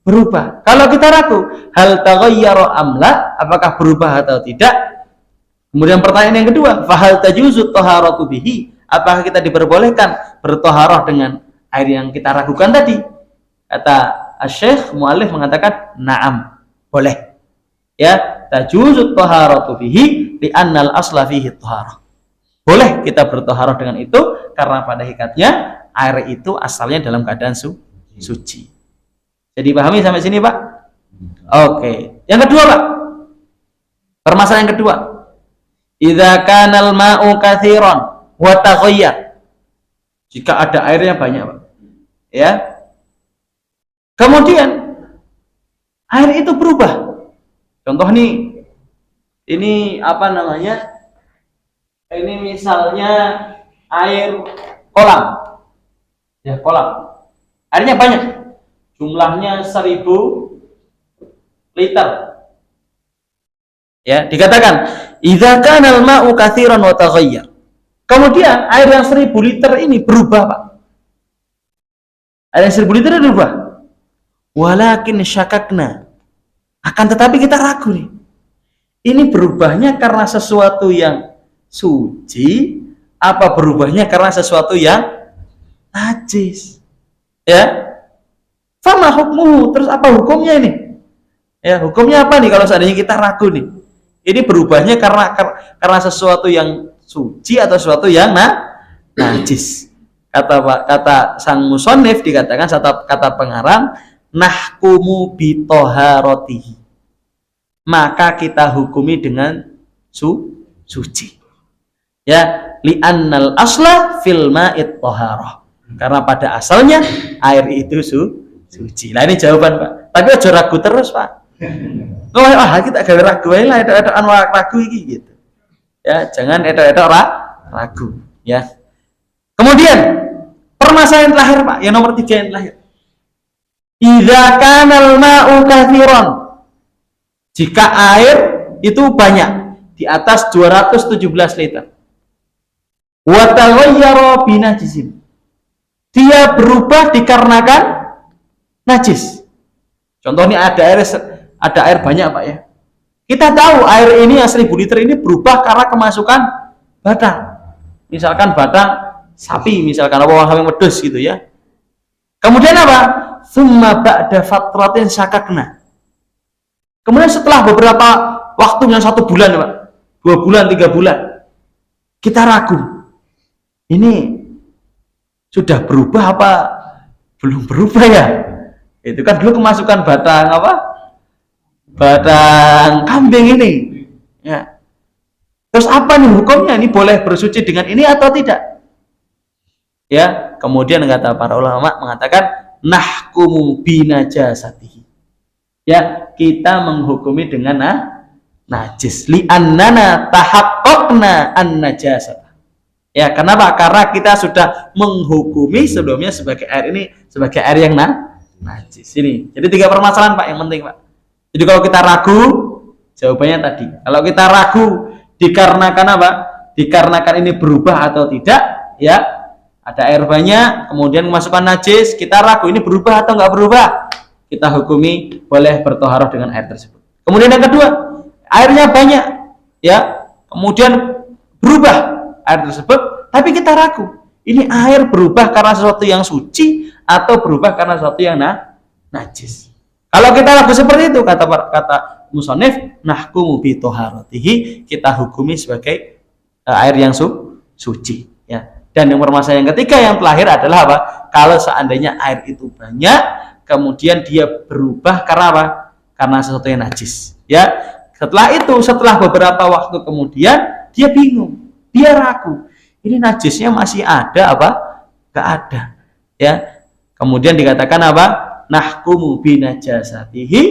Speaker 1: berubah. Kalau kita ragu hal taghayyara amla, apakah berubah atau tidak? Kemudian pertanyaan yang kedua, fahal tajuzut taharatu bihi, apakah kita diperbolehkan bertoharah dengan air yang kita ragukan tadi? Kata Syekh Mu'allif mengatakan na'am, boleh. Ya, tajuzut taharatu bihi li'annal asla fihi taharah. Boleh kita bertoharah dengan itu karena pada hakikatnya air itu asalnya dalam keadaan suci. Jadi pahami sampai sini Pak? Oke. Yang kedua Pak, permasalahan yang kedua, idza kanal ma'u katsiran wa taghayyar. Jika ada airnya banyak Pak, ya, kemudian air itu berubah. Contoh nih, ini apa namanya? Ini misalnya air kolam, ya kolam, airnya banyak. Jumlahnya 1000 liter. Ya, dikatakan idza kana al-ma'u katsiran wa taghayyar. Kemudian air yang 1000 liter ini berubah, Pak. Air yang 1000 liter berubah. Walakin syakakna. Akan tetapi kita ragu nih. Ini berubahnya karena sesuatu yang suci apa berubahnya karena sesuatu yang najis? Ya. Fama hukmuhu, terus apa hukumnya ini? Ya, hukumnya apa nih kalau seandainya kita ragu nih? Ini berubahnya karena sesuatu yang suci atau sesuatu yang najis. Kata sang musannif dikatakan kata pengarang nahkumu bitoharatihi. Maka kita hukumi dengan suci. Ya, li'annal asla fil ma'it taharah. Karena pada asalnya air itu suci. Nah ini jawaban Pak. Tapi aja ragu terus, Pak. Oh, kita gawe ragu ae lah, edok-edokan ragu iki gitu. Ya, jangan edok-edok ragu, ya. Kemudian permasalahan terakhir, Pak, yang nomor 3 yang terakhir. Idza kana al-ma'u katsiran. Jika air itu banyak, di atas 217 liter. Wa taghayyara binajisin. Dia berubah dikarenakan najis. Contohnya ada air banyak, Pak, ya. Kita tahu air ini yang 1000 liter ini berubah karena kemasukan batang. Misalkan batang sapi, misalkan apa yang wedhus gitu ya. Kemudian apa? Summa ba'da fatratin syakakna. Kemudian setelah beberapa waktu yang 1 bulan, Pak, 2 bulan, 3 bulan, kita ragu. Ini sudah berubah apa belum berubah ya? Itu kan dulu kemasukan batang apa? Batang kambing ini. Ya. Terus apa nih hukumnya? Ini boleh bersuci dengan ini atau tidak? Ya, kemudian kata para ulama mengatakan nahkumu binajasatihi. Ya, kita menghukumi dengan najis. Li'annana tahaqqaqna an-najasah. Ya, kenapa? Karena kita sudah menghukumi sebelumnya sebagai air ini sebagai air yang najis. Ini. Jadi 3 permasalahan, Pak, yang penting, Pak. Jadi kalau kita ragu, jawabannya tadi. Kalau kita ragu dikarenakan apa? Dikarenakan ini berubah atau tidak, ya. Ada air banyak, kemudian kemasukan najis, kita ragu ini berubah atau enggak berubah. Kita hukumi boleh bertoharoh dengan air tersebut. Kemudian yang kedua, airnya banyak, ya. Kemudian berubah air tersebut, tapi kita ragu ini air berubah karena sesuatu yang suci atau berubah karena sesuatu yang najis. Kalau kita ragu seperti itu, kata musannif, nahkumu bi thaharatihi, kita hukumi sebagai air yang suci, ya. Dan yang permasalahan yang ketiga yang terakhir adalah apa? Kalau seandainya air itu banyak, kemudian dia berubah karena apa? Karena sesuatu yang najis, ya. Setelah beberapa waktu kemudian dia bingung. Dia ragu, ini najisnya masih ada apa? Gak ada, ya. Kemudian dikatakan apa? Nahkumu binajasatihi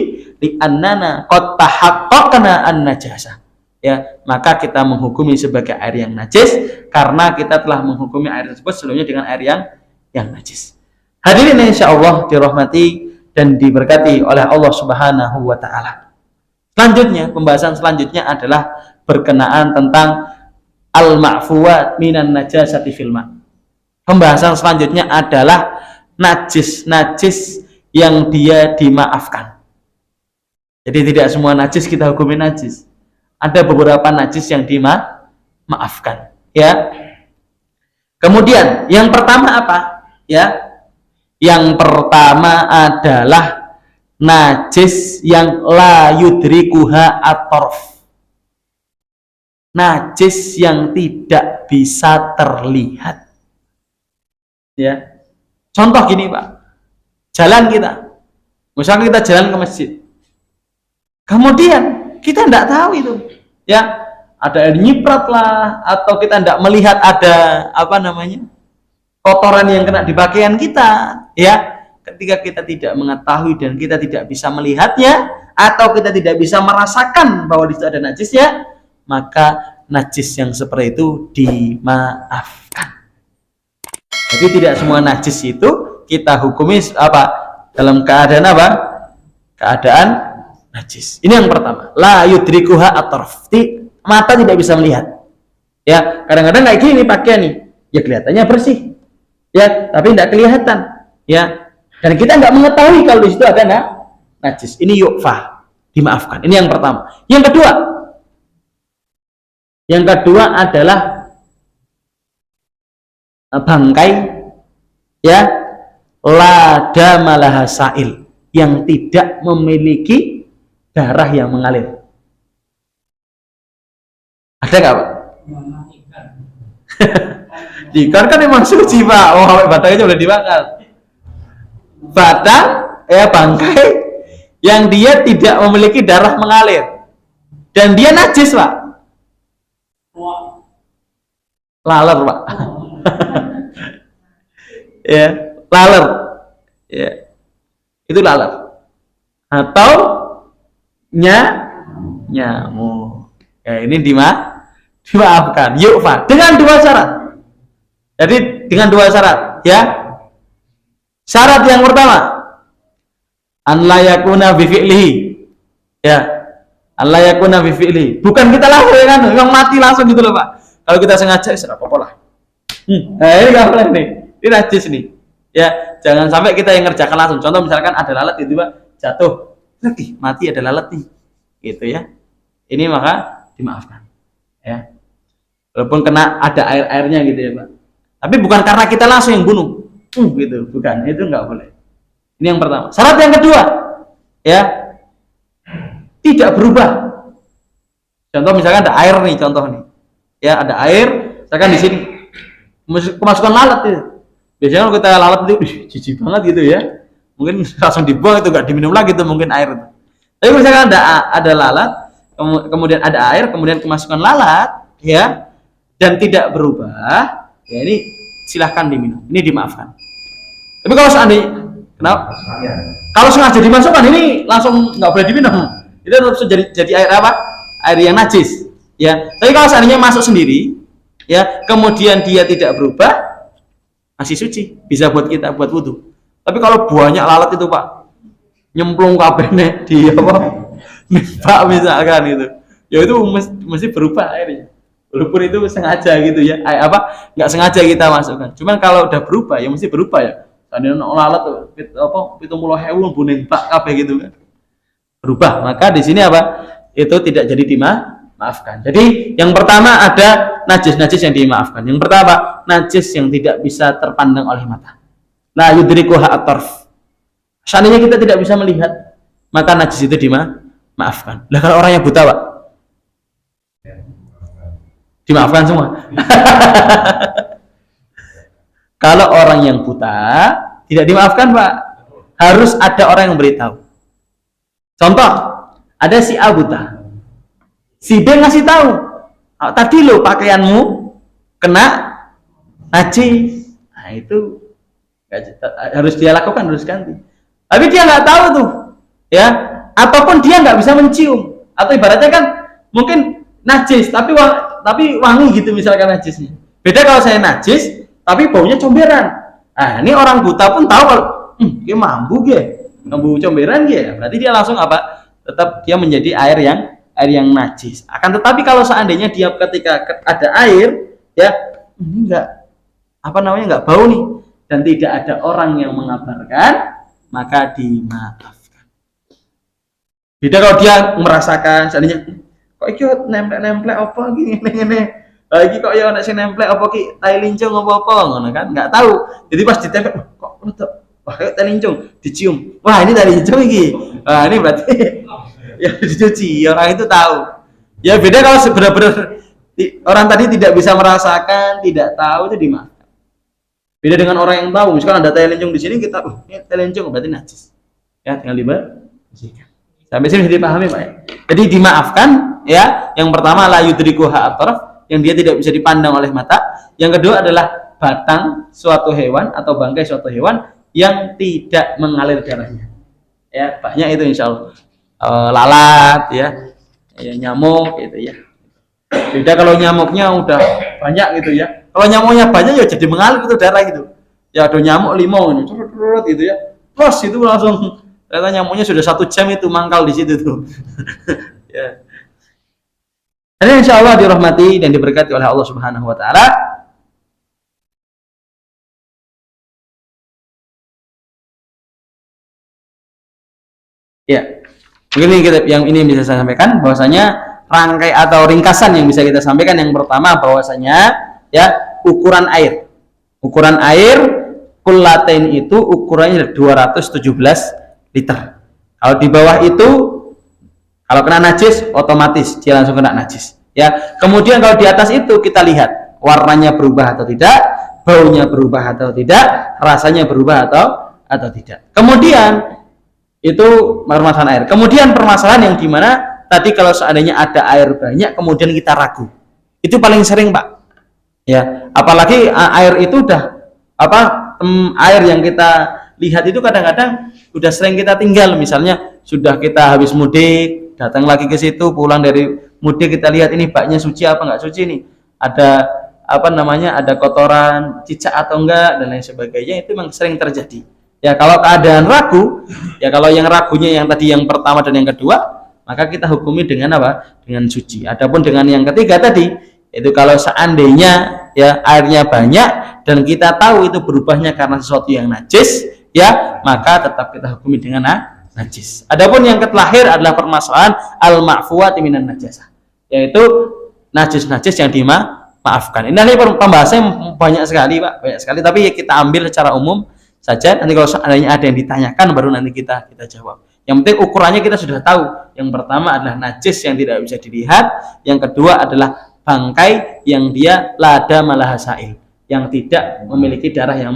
Speaker 1: li'annana qad tahaqqaqna an-najasah. Ya, maka kita menghukumi sebagai air yang najis karena kita telah menghukumi air tersebut sebelumnya dengan air yang najis. Hadirin insyaallah dirahmati dan diberkati oleh Allah Subhanahu wa taala. Selanjutnya, pembahasan selanjutnya adalah berkenaan tentang al-ma'fuwat minan najasati fil ma'. Pembahasan selanjutnya adalah najis-najis yang dia dimaafkan. Jadi tidak semua najis kita hukumi najis. Ada beberapa najis yang dimaafkan, ya. Kemudian yang pertama apa? Ya. Yang pertama adalah najis yang la yudrikuha at-tarf. Najis yang tidak bisa terlihat, ya. Contoh gini, Pak, jalan kita, misalnya kita jalan ke masjid, kemudian kita tidak tahu itu, ya, ada air nyiprat lah, atau kita tidak melihat ada apa namanya kotoran yang kena di pakaian kita, ya. Ketika kita tidak mengetahui dan kita tidak bisa melihatnya, atau kita tidak bisa merasakan bahwa di situ ada najisnya, maka najis yang seperti itu dimaafkan. Jadi tidak semua najis itu kita hukumi apa? Dalam keadaan apa? Keadaan najis. Ini yang pertama. La yudrikuha at-tarf. Mata tidak bisa melihat. Ya, kadang-kadang kayak gini pakaian nih. Ya kelihatannya bersih. Ya, tapi tidak kelihatan. Ya. Dan kita nggak mengetahui kalau di situ ada najis. Ini yu'fa, dimaafkan. Ini yang pertama. Yang kedua adalah bangkai, ya, lada malaha sa'il, yang tidak memiliki darah yang mengalir. Ada nggak, Pak? Ikan kan memang suci, Pak. Oh, batangnya udah dibakar. Batang, ya, bangkai yang dia tidak memiliki darah mengalir dan dia najis, Pak. Laler, Pak. Ya, laler. Ya. Itu laler. atau nyamuk. Ya, ini dimaafkan. Yu'fa dengan dua syarat. Jadi dengan dua syarat, ya. Syarat yang pertama, an la yakuna bi fi'lihi. Ya. An la yakuna bi fi'lihi. Bukan kita langsung yang mati langsung gitu loh, Pak. Kalau kita sengaja ya apa-apa lah. Nah, ini enggak boleh nih. Ini najis nih. Ya, jangan sampai kita yang ngerjakan langsung. Contoh misalkan ada lalat itu, Pak, jatuh. Mati ada lalat nih. Gitu ya. Ini maka dimaafkan. Ya. Walaupun kena ada air-airnya gitu ya, Pak. Tapi bukan karena kita langsung yang bunuh. Gitu, bukan. Itu enggak boleh. Ini yang pertama. Syarat yang kedua, ya. Tidak berubah. Contoh misalkan ada air nih, contoh nih. Ya, ada air, misalkan di sini kemasukan lalat itu. Biasanya kalau kita lalat itu jijik banget gitu ya. Mungkin langsung dibuang itu, enggak diminum lagi tuh mungkin air itu. Tapi misalkan ada lalat, kemudian ada air, kemudian kemasukan lalat, ya, dan tidak berubah, ya ini silahkan diminum. Ini dimaafkan. Tapi kalau seandainya, kenapa? Kalau sengaja dimasukkan ini langsung nggak boleh diminum. Itu harus jadi air apa? Air yang najis. Ya. Tapi kalau seandainya masuk sendiri, ya, kemudian dia tidak berubah, masih suci, bisa buat kita buat wudhu. Tapi kalau banyak lalat itu, Pak, nyemplung kabehnya di apa? Pak misalkan itu, ya itu mesti berubah airnya. Walaupun itu sengaja gitu ya, nggak sengaja kita masukkan. Cuman kalau udah berubah ya mesti berubah ya. Seandainya lalat tuh, apa? 70.000 buning Pak kabeh gitu kan. Berubah. Maka di sini apa? Itu tidak jadi dimaafkan. Jadi yang pertama ada najis yang dimaafkan. Yang pertama najis yang tidak bisa terpandang oleh mata. La yudrikuha at-tarf. Seandainya kita tidak bisa melihat, maka najis itu dimaafkan. Lah kalau orang yang buta, Pak, dimaafkan semua. Kalau orang yang buta tidak dimaafkan, Pak. Harus ada orang yang memberitahu. Contoh, ada si A buta. Si B ngasih tahu, tadi lo pakaianmu kena najis. Nah, itu harus dia lakukan, harus ganti. Tapi dia nggak tahu tuh, ya. Ataupun dia nggak bisa mencium. Atau ibaratnya kan mungkin najis, tapi wangi gitu misalkan najisnya. Beda kalau saya najis, tapi baunya comberan. Nah, ini orang buta pun tahu kalau, dia mampu mampu comberan berarti dia langsung apa? Tetap dia menjadi air yang najis. Akan tetapi kalau seandainya dia ketika ada air, ya ini nggak bau nih, dan tidak ada orang yang mengabarkan, maka dimaafkan. Beda kalau dia merasakan seandainya kok iki nemplek apa gini lagi kok ya nek sing nemplek apa ki tai lincung apa ngono kan enggak tahu. Jadi pas ditempel kok wah kayak tai lincung, dicium. Wah, ini tai lincung iki. Nah, ini berarti ya dicuci, orang itu tahu. Ya beda kalau benar-benar orang tadi tidak bisa merasakan, tidak tahu, itu dimaafkan. Beda dengan orang yang tahu, misalkan ada tai lincung di sini kita ini tai lincung berarti najis. Ya, tinggal dibersihkan. Sampai sini sudah dipahami, Pak. Jadi dimaafkan, ya. Yang pertama la yudrikuha at-tarf, yang dia tidak bisa dipandang oleh mata. Yang kedua adalah batang suatu hewan atau bangkai suatu hewan yang tidak mengalir darahnya. Ya, banyak itu insyaallah. Lalat ya, nyamuk gitu ya. Beda kalau nyamuknya udah banyak gitu ya. Kalau nyamuknya banyak ya jadi mengalir itu darah gitu. Ya ada nyamuk limau gitu ya. Terus itu langsung ternyata nyamuknya sudah 1 jam itu mangkal di situ tuh. Ya. Dan insyaallah dirahmati dan diberkati oleh Allah Subhanahu wa taala. Ya. Begini yang ini bisa saya sampaikan bahwasanya rangkai atau ringkasan yang bisa kita sampaikan yang pertama bahwasanya ya ukuran air. Ukuran air kullatain itu ukurannya 217 liter. Kalau di bawah itu kalau kena najis otomatis dia langsung kena najis. Ya. Kemudian kalau di atas itu kita lihat warnanya berubah atau tidak, baunya berubah atau tidak, rasanya berubah atau tidak. Kemudian itu permasalahan air. Kemudian permasalahan yang dimana tadi kalau seandainya ada air banyak kemudian kita ragu, itu paling sering, Pak. Ya, apalagi air itu udah air yang kita lihat itu kadang-kadang udah sering kita tinggal, misalnya sudah kita habis mudik, datang lagi ke situ, pulang dari mudik kita lihat ini baknya suci apa enggak suci nih, ada ada kotoran, cicak atau enggak dan lain sebagainya, itu memang sering terjadi. Ya kalau keadaan ragu, ya kalau yang ragunya yang tadi yang pertama dan yang kedua, maka kita hukumi dengan apa? Dengan suci. Adapun dengan yang ketiga tadi, itu kalau seandainya ya airnya banyak dan kita tahu itu berubahnya karena sesuatu yang najis, ya maka tetap kita hukumi dengan najis. Adapun yang terakhir adalah permasalahan al-ma'fuwati minan najasah, yaitu najis-najis yang dimaafkan. Ini pembahasannya banyak sekali, Pak, banyak sekali, tapi kita ambil secara umum saja. Nanti kalau seandainya ada yang ditanyakan baru nanti kita jawab. Yang penting ukurannya kita sudah tahu. Yang pertama adalah najis yang tidak bisa dilihat, yang kedua adalah bangkai yang dia lada malahasail, yang tidak memiliki darah yang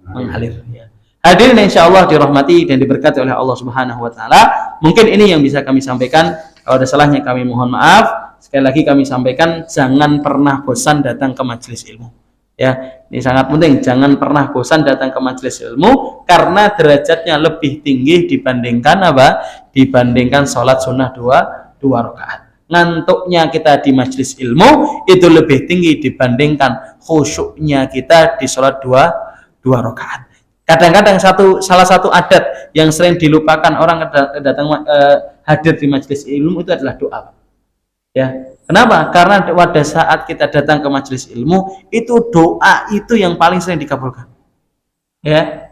Speaker 1: mengalir. Hadirin insyaallah dirahmati dan diberkati oleh Allah Subhanahu wa taala. Mungkin ini yang bisa kami sampaikan. Kalau ada salahnya kami mohon maaf. Sekali lagi kami sampaikan, jangan pernah bosan datang ke majelis ilmu. Ya, ini sangat penting, jangan pernah bosan datang ke majelis ilmu karena derajatnya lebih tinggi dibandingkan dibandingkan sholat sunnah dua rakaat. Ngantuknya kita di majelis ilmu itu lebih tinggi dibandingkan khusyuknya kita di sholat dua rakaat. Kadang-kadang salah satu adat yang sering dilupakan orang datang hadir di majelis ilmu itu adalah doa. Ya, kenapa? Karena pada saat kita datang ke majelis ilmu itu doa itu yang paling sering dikabulkan. Ya,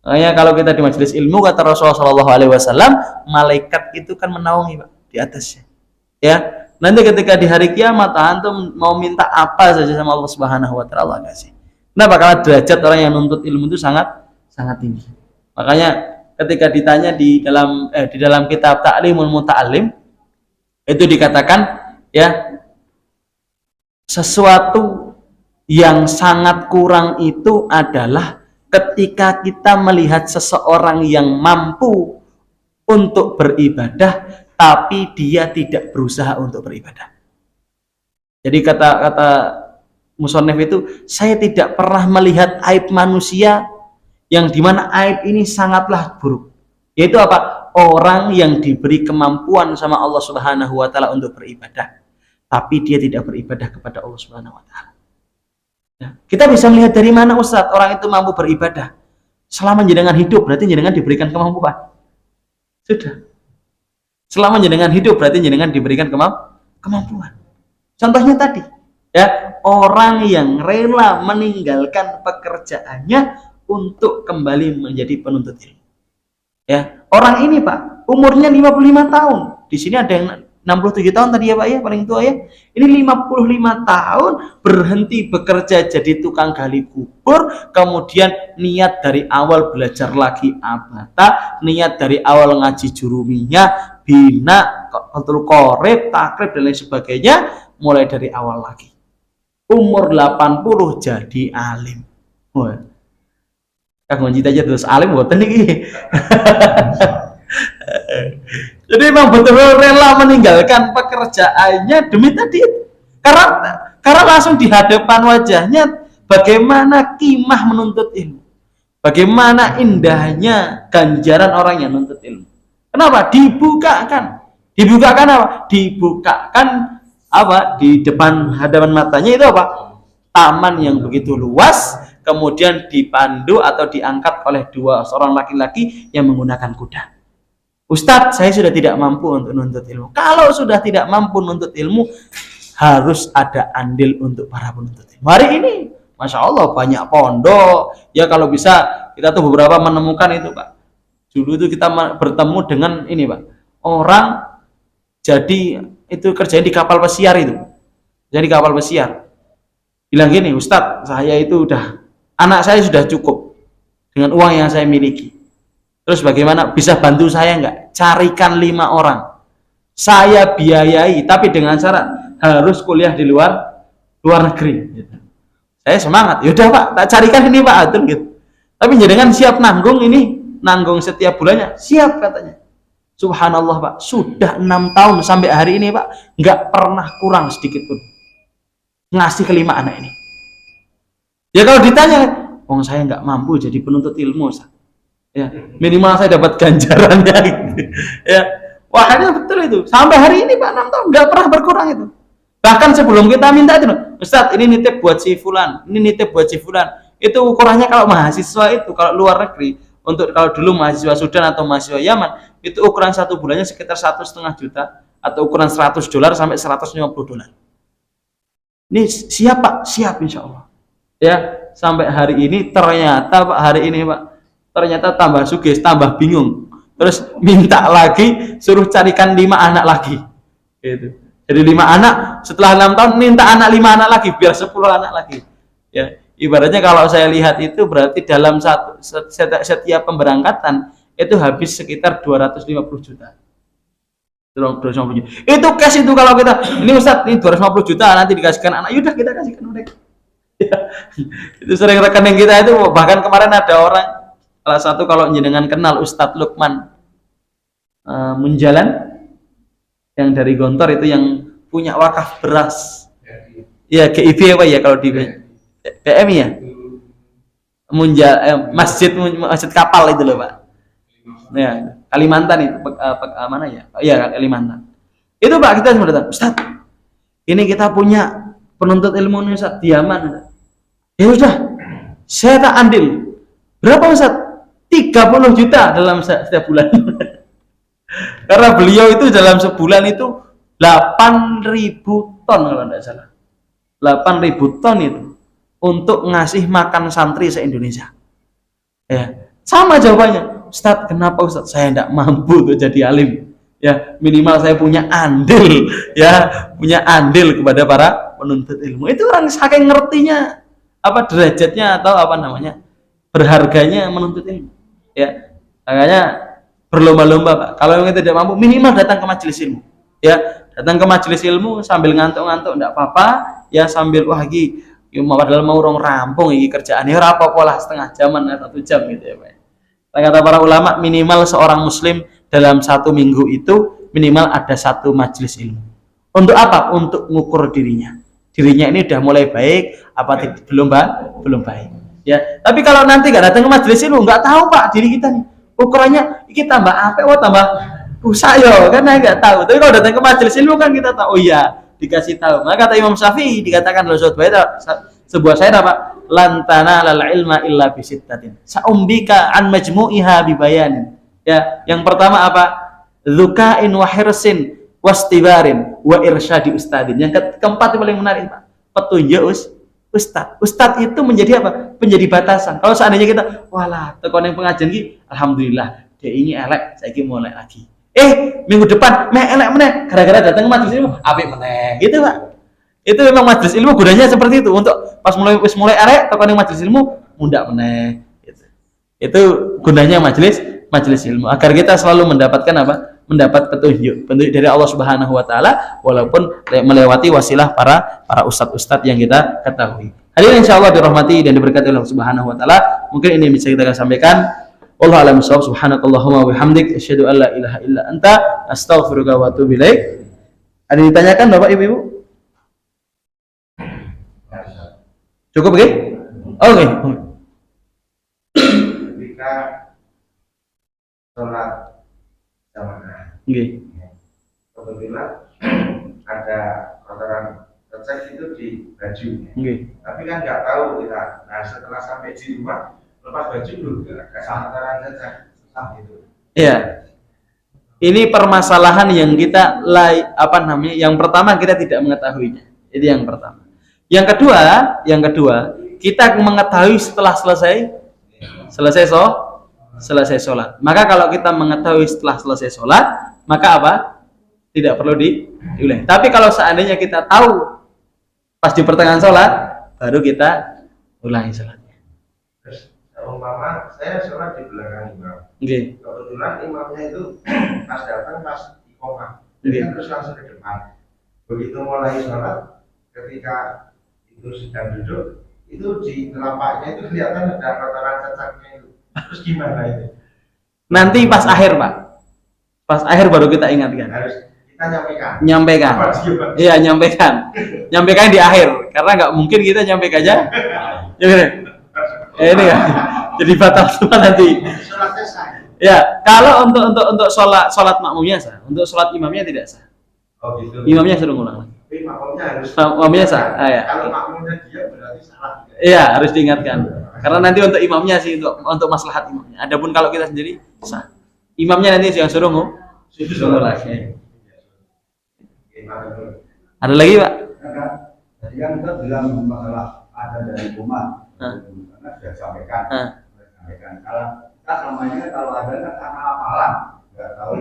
Speaker 1: makanya kalau kita di majelis ilmu kata Rasulullah SAW, malaikat itu kan menaungi, Pak, di atasnya. Ya, nanti ketika di hari kiamat antum mau minta apa saja sama Allah Subhanahu Wa Taala, Allah kasih. Kenapa? Karena derajat orang yang nuntut ilmu itu sangat tinggi. Makanya ketika ditanya di dalam kitab Ta'limul Muta'allim itu dikatakan ya sesuatu yang sangat kurang itu adalah ketika kita melihat seseorang yang mampu untuk beribadah tapi dia tidak berusaha untuk beribadah. Jadi kata musannif itu, saya tidak pernah melihat aib manusia yang dimana aib ini sangatlah buruk. Yaitu apa? Orang yang diberi kemampuan sama Allah Subhanahu wa taala untuk beribadah, tapi dia tidak beribadah kepada Allah Subhanahu wa taala. Ya, kita bisa melihat dari mana Ustaz orang itu mampu beribadah? Selama jenengan hidup berarti jenengan diberikan kemampuan. Sudah. Selama jenengan hidup berarti jenengan diberikan kemampuan. Contohnya tadi, ya, orang yang rela meninggalkan pekerjaannya untuk kembali menjadi penuntut ilmu. Ya, orang ini, Pak, umurnya 55 tahun. Di sini ada yang 67 tahun tadi ya, Pak, ya, paling tua ya. Ini 55 tahun berhenti bekerja jadi tukang gali kubur, kemudian niat dari awal belajar lagi abata, niat dari awal ngaji jurumiyah, bina, kontrol korib, takrib dan lain sebagainya, mulai dari awal lagi. Umur 80 jadi alim. Wah. Kang cita-cita terus alim boten iki. Jadi memang betul-betul rela meninggalkan pekerjaannya demi tadi. Karena langsung di hadapan wajahnya bagaimana kimah menuntut ilmu. Bagaimana indahnya ganjaran orang yang menuntut ilmu. Kenapa? Dibukakan apa? Dibukakan apa? Di depan hadapan matanya itu apa? Taman yang begitu luas, kemudian dipandu atau diangkat oleh seorang laki-laki yang menggunakan kuda. Ustadz, saya sudah tidak mampu untuk menuntut ilmu. Kalau sudah tidak mampu menuntut ilmu, harus ada andil untuk para penuntut ilmu. Hari ini, Masya Allah, banyak pondok. Ya kalau bisa, kita tuh beberapa menemukan itu, Pak. Dulu itu kita bertemu dengan ini, Pak. Orang jadi itu kerjanya di kapal pesiar itu. Jadi kapal pesiar. Bilang gini, Ustadz, saya itu anak saya sudah cukup dengan uang yang saya miliki. Terus bagaimana? Bisa bantu saya enggak? Carikan 5 orang. Saya biayai, tapi dengan syarat harus kuliah di luar negeri. Saya semangat. Yaudah Pak, tak carikan ini Pak Atur gitu. Tapi jangan siap nanggung setiap bulannya. Siap katanya. Subhanallah Pak, sudah 6 tahun sampai hari ini Pak, enggak pernah kurang sedikit pun ngasih ke 5 anak ini. Ya kalau ditanya, saya nggak mampu jadi penuntut ilmu, Ustaz. Ya, minimal saya dapat ganjarannya gitu. Ya. Wah, ini betul itu. Sampai hari ini Pak 6 tahun nggak pernah berkurang itu. Bahkan sebelum kita minta itu, Ustadz, ini nitip buat si fulan, ini nitip buat si fulan. Itu ukurannya kalau mahasiswa itu, kalau luar negeri, untuk kalau dulu mahasiswa Sudan atau mahasiswa Yaman, itu ukuran satu bulannya sekitar 1,5 juta atau ukuran $100 sampai $150. Ini siap Pak? Siap insya Allah. Ya, sampai hari ini ternyata Pak, hari ini Pak, ternyata tambah sugih, tambah bingung. Terus minta lagi, suruh carikan 5 anak lagi. Gitu. Jadi 5 anak, setelah 6 tahun minta 5 anak lagi, biar 10 anak lagi. Ya, ibaratnya kalau saya lihat itu berarti dalam setiap pemberangkatan itu habis sekitar 250 juta. 250 juta. Itu cash itu kalau kita, ini Ustadz, ini 250 juta nanti dikasihkan anak, yaudah kita kasihkan mereka. Ya, itu sering rekening kita itu, bahkan kemarin ada orang, salah satu kalau jenengan kenal Ustadz Lukman Munjalan yang dari Gontor itu yang punya wakaf beras. Ya GIB apa ya kalau di PM ya? Masjid kapal itu loh Pak. Ya, Kalimantan itu mana ya? Ya Kalimantan. Itu Pak kita semua datang, Ustadz, ini kita punya penuntut ilmu nih Ustadz, di Yaman. Ya udah, saya tak andil. Berapa Ustadz? 30 juta dalam setiap bulan. Karena beliau itu dalam sebulan itu 8.000 ton kalau tidak salah. 8.000 ton itu untuk ngasih makan santri se-Indonesia. Ya, sama jawabannya. Ustadz, kenapa Ustadz? Saya tidak mampu untuk jadi alim. Ya, minimal saya punya andil, ya, punya andil kepada para penuntut ilmu. Itu orang saking ngertinya apa derajatnya atau apa namanya? Berharganya menuntut ilmu. Ya, makanya berlomba-lomba Pak. Kalau yang tidak mampu minimal datang ke majelis ilmu. Ya, datang ke majelis ilmu sambil ngantuk-ngantuk enggak apa-apa, ya sambil wah iki padahal mau rampung iki kerjaan ya ora apa-apa lah setengah jaman atau 1 jam gitu ya Pak. Kata para ulama minimal seorang muslim dalam 1 minggu itu minimal ada 1 majelis ilmu. Untuk apa? Untuk mengukur dirinya. Dirinya ini udah mulai baik apa belum baik. Ya, tapi kalau nanti nggak datang ke majelis ilmu, nggak tahu Pak diri kita nih ukurannya, kita tambah apa? Oh tambah rusak yo, karena nggak tahu. Tapi kalau datang ke majelis ilmu kan kita tahu. Oh iya, dikasih tahu. Maka kata Imam Syafi'i dikatakan dalam sebuah syair apa? Lantana lal ilma illa bisittatin. Sa'umbika an majmu'iha bibayanin. Ya, yang pertama apa? Dzukain wa hirsin wastibarin wa irsyadi ustadin. Yang keempat yang paling menarik Pak, petunjuk Ustadz itu menjadi apa? Menjadi batasan. Kalau seandainya kita, walah, tekan yang pengajian ini, alhamdulillah, dia ini elek, saya ini mulai lagi. Minggu depan, elek meneh, gara-gara datang ke majelis ilmu, apik meneh, gitu Pak. Itu memang majelis ilmu gunanya seperti itu, untuk pas mulai elek, tekan yang majelis ilmu, mundak meneh. Gitu. Itu gunanya majelis ilmu, agar kita selalu mendapatkan apa? Mendapat petunjuk dari Allah Subhanahu wa taala walaupun melewati wasilah para ustadz yang kita ketahui. Hadirin insyaallah dirahmati dan diberkati Allah Subhanahu wa taala. Mungkin ini yang bisa kita sampaikan. Wallahu a'lam bishawab. Subhanakallahumma wa bihamdik asyhadu an la ilaha illa anta astaghfiruka wa atubu ilaik. Ada yang ditanyakan Bapak Ibu? Cukup oke? Oke.
Speaker 2: Ketika sholat jamaah, kebetulan ada kotoran recek itu di baju, tapi kan nggak tahu kita. Nah setelah sampai di rumah lepas baju dulu, agak kotoran recek susah gitu.
Speaker 1: Iya. Ini permasalahan yang kita yang pertama kita tidak mengetahuinya. Itu yang pertama. Yang kedua, kita mengetahui setelah selesai sholat. Maka kalau kita mengetahui setelah selesai sholat, maka apa? Tidak perlu diulangi. Tapi kalau seandainya kita tahu pas di pertengahan sholat, baru kita ulangi sholatnya.
Speaker 2: Terus, umpama saya sholat di belakang imam. Kebetulan imamnya itu pas datang pas iqomah, jadi terus langsung ke depan. Begitu mulai sholat, ketika itu sedang duduk, itu di telapaknya itu kelihatan ada kotoran cacaknya itu. Terus gimana itu?
Speaker 1: Nanti pas akhir Pak, pas akhir baru kita ingatkan.
Speaker 2: Harus kita
Speaker 1: nyampaikan. Iya nyampaikan di akhir, karena nggak mungkin kita nyampaikan aja. Ini kan, jadi batal semua nanti.
Speaker 2: Sholatnya
Speaker 1: Ya, kalau untuk sholat makmumnya sah, untuk sholat imamnya tidak sah.
Speaker 2: Oh gitu.
Speaker 1: Imamnya suruh ngulang.
Speaker 2: Tapi makmumnya harus.
Speaker 1: Makmumnya sah. Ya.
Speaker 2: Kalau makmumnya dia berarti salah.
Speaker 1: Iya, harus diingatkan. Karena nanti untuk imamnya sih untuk maslahat imamnya. Adapun kalau kita sendiri sah. Imamnya nanti yang suruh ngulang. Ada lagi, Pak?
Speaker 3: Tadi kan kita bilang masalah ada dari umat, karena sudah disampaikan. Kalau kita selama ini kalau ada kan karena hafalan, nggak tahu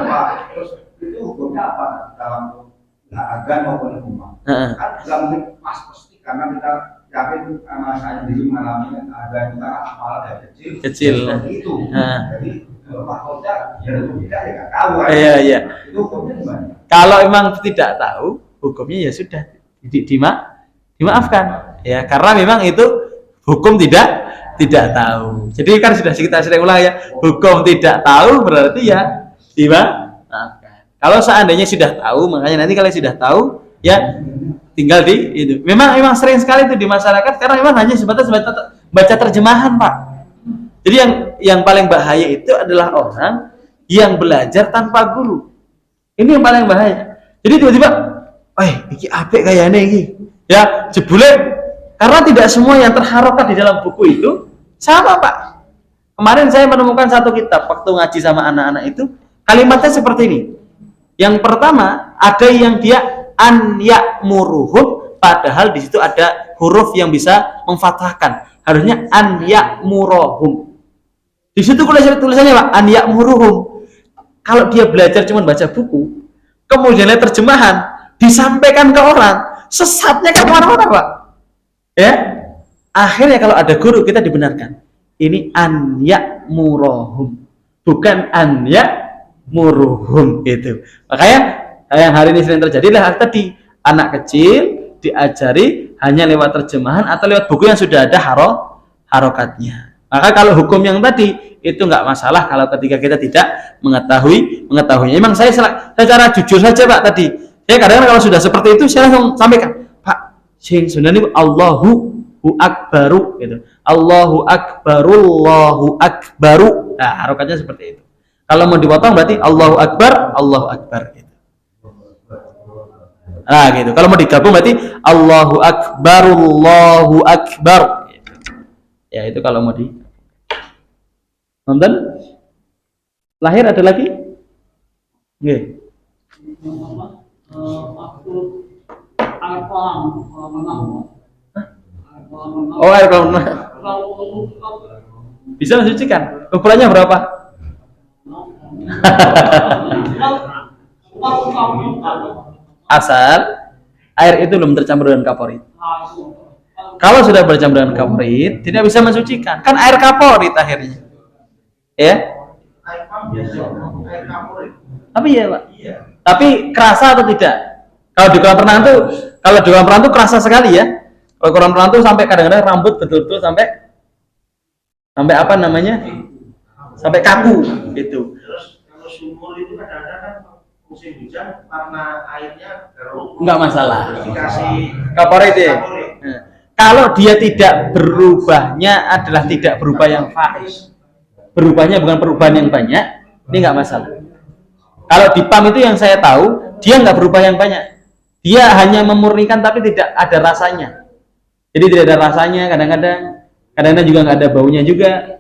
Speaker 3: apa. Terus itu hukumnya apa dalam agan maupun umat? Kan nggak mungkin pas pasti karena kita yakin karena saya sendiri mengalami ada yang kita hafalan dari kecil. Seperti itu. Jadi mahkotnya ya tidak ya nggak tahu.
Speaker 1: Iya.
Speaker 3: Itu hukumnya gimana?
Speaker 1: Kalau memang tidak tahu, hukumnya ya sudah dimaafkan. Ya, karena memang itu hukum tidak tahu. Jadi kan sudah kita sering ulang ya, hukum tidak tahu berarti ya dimaafkan. Kalau seandainya sudah tahu, makanya nanti kalau sudah tahu ya tinggal di itu. Memang sering sekali itu di masyarakat karena memang hanya sebatas baca terjemahan, Pak. Jadi yang paling bahaya itu adalah orang yang belajar tanpa guru. Ini yang paling bahaya. Jadi tiba-tiba, iki apik kayaknya iki. Ya, jebule karena tidak semua yang terharokat di dalam buku itu sama, Pak. Kemarin saya menemukan satu kitab waktu ngaji sama anak-anak itu, kalimatnya seperti ini. Yang pertama, ada yang dia an ya'muruhum, padahal di situ ada huruf yang bisa memfathahkan. Harusnya an ya'muruhum. Di situ tulisannya Pak, an ya'muruhum. Kalau dia belajar cuma baca buku, kemudian lihat terjemahan, disampaikan ke orang, sesatnya kan kemana-mana, Pak. Ya, akhirnya kalau ada guru kita dibenarkan. Ini an ya'muruhum, bukan an ya'muruhum itu. Makanya yang hari ini sering terjadi adalah tadi anak kecil diajari hanya lewat terjemahan atau lewat buku yang sudah ada harokatnya. Maka kalau hukum yang tadi itu nggak masalah kalau ketika kita tidak mengetahuinya. Memang saya secara jujur saja, Pak, tadi. Ya kadang-kadang kalau sudah seperti itu saya langsung sampaikan, Pak, sing sebenarnya Allahu akbaru gitu. Allahu akbaru. Nah, harokatnya seperti itu. Kalau mau dipotong berarti Allahu akbar gitu. Nah, gitu. Kalau mau digabung berarti Allahu akbar. Gitu. Ya, itu kalau mau di nonton. Lahir ada lagi? Nggih. Oh, air kolam renang. Bisa mensucikan. Ukurannya berapa? Asal air itu belum tercampur dengan kaporit. Kalau sudah bercampur dengan kaporit, tidak bisa mensucikan. Kan air kaporit akhirnya. Ya? Tapi ya, Pak. Tapi kerasa atau tidak? Kalau di kolam renang tuh kerasa sekali ya. Kalau kolam renang tuh sampai kadang-kadang rambut betul-betul sampai apa namanya? Sampai kaku gitu.
Speaker 2: Terus kalau sumur itu kadang-kadang kan musim hujan karena airnya keruh.
Speaker 1: Enggak masalah.
Speaker 2: Dikasih
Speaker 1: kaporit ya. Kalau dia tidak berubahnya adalah tidak berubah yang faiz. Berubahnya bukan perubahan yang banyak, ini nggak masalah. Kalau di PAM itu yang saya tahu, dia nggak berubah yang banyak. Dia hanya memurnikan tapi tidak ada rasanya. Jadi tidak ada rasanya kadang-kadang juga nggak ada baunya juga.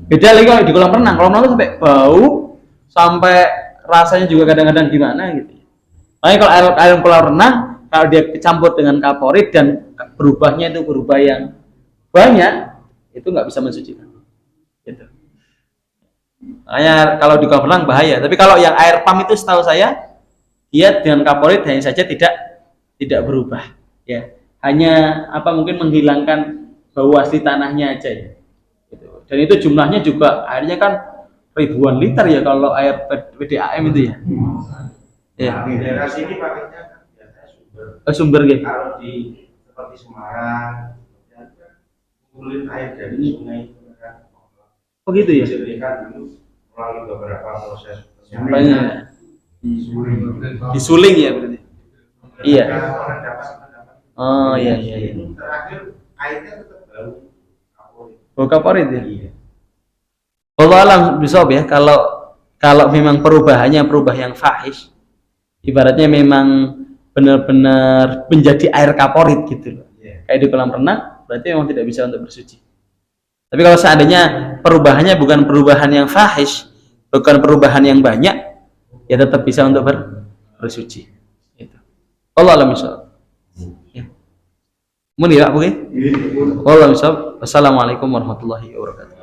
Speaker 1: Beda lagi kalau di kolam renang itu sampai bau, sampai rasanya juga kadang-kadang gimana gitu. Makanya kalau air kolam renang, kalau dia dicampur dengan kaporit dan berubahnya itu berubah yang banyak, itu nggak bisa mensucikan. Gitu. Makanya kalau di kolam renang bahaya. Tapi kalau yang air PAM itu setahu saya dia dengan kaporit hanya saja tidak berubah. Ya, hanya mungkin menghilangkan bau asli tanahnya aja ya. Gitu. Dan itu jumlahnya juga airnya kan ribuan liter ya kalau air PDAM itu ya. Ya.
Speaker 2: Di daerah sini pakainya biasanya
Speaker 1: sumber gitu.
Speaker 2: Kalau di seperti Semarang, ngumpulin air dari sungai.
Speaker 1: Oh gitu ya.
Speaker 2: Dijadikan dulu melalui beberapa proses.
Speaker 1: Banyak. Disuling ya berarti. Iya. Oh iya.
Speaker 2: Terakhir airnya tetap bau kaporit.
Speaker 1: Bau kaporit ya.
Speaker 2: Iya.
Speaker 1: Allah alam bisawab ya, kalau memang perubahannya yang fahish, ibaratnya memang benar-benar menjadi air kaporit gitu loh. Kayak di kolam renang, berarti memang tidak bisa untuk bersuci. Tapi kalau seandainya perubahannya bukan perubahan yang fahish, bukan perubahan yang banyak, ya tetap bisa untuk bersuci. Itu. Allah alam bisawab. Ya. Mun ya, Pak. Allah alam bisawab. Wassalamualaikum warahmatullahi wabarakatuh.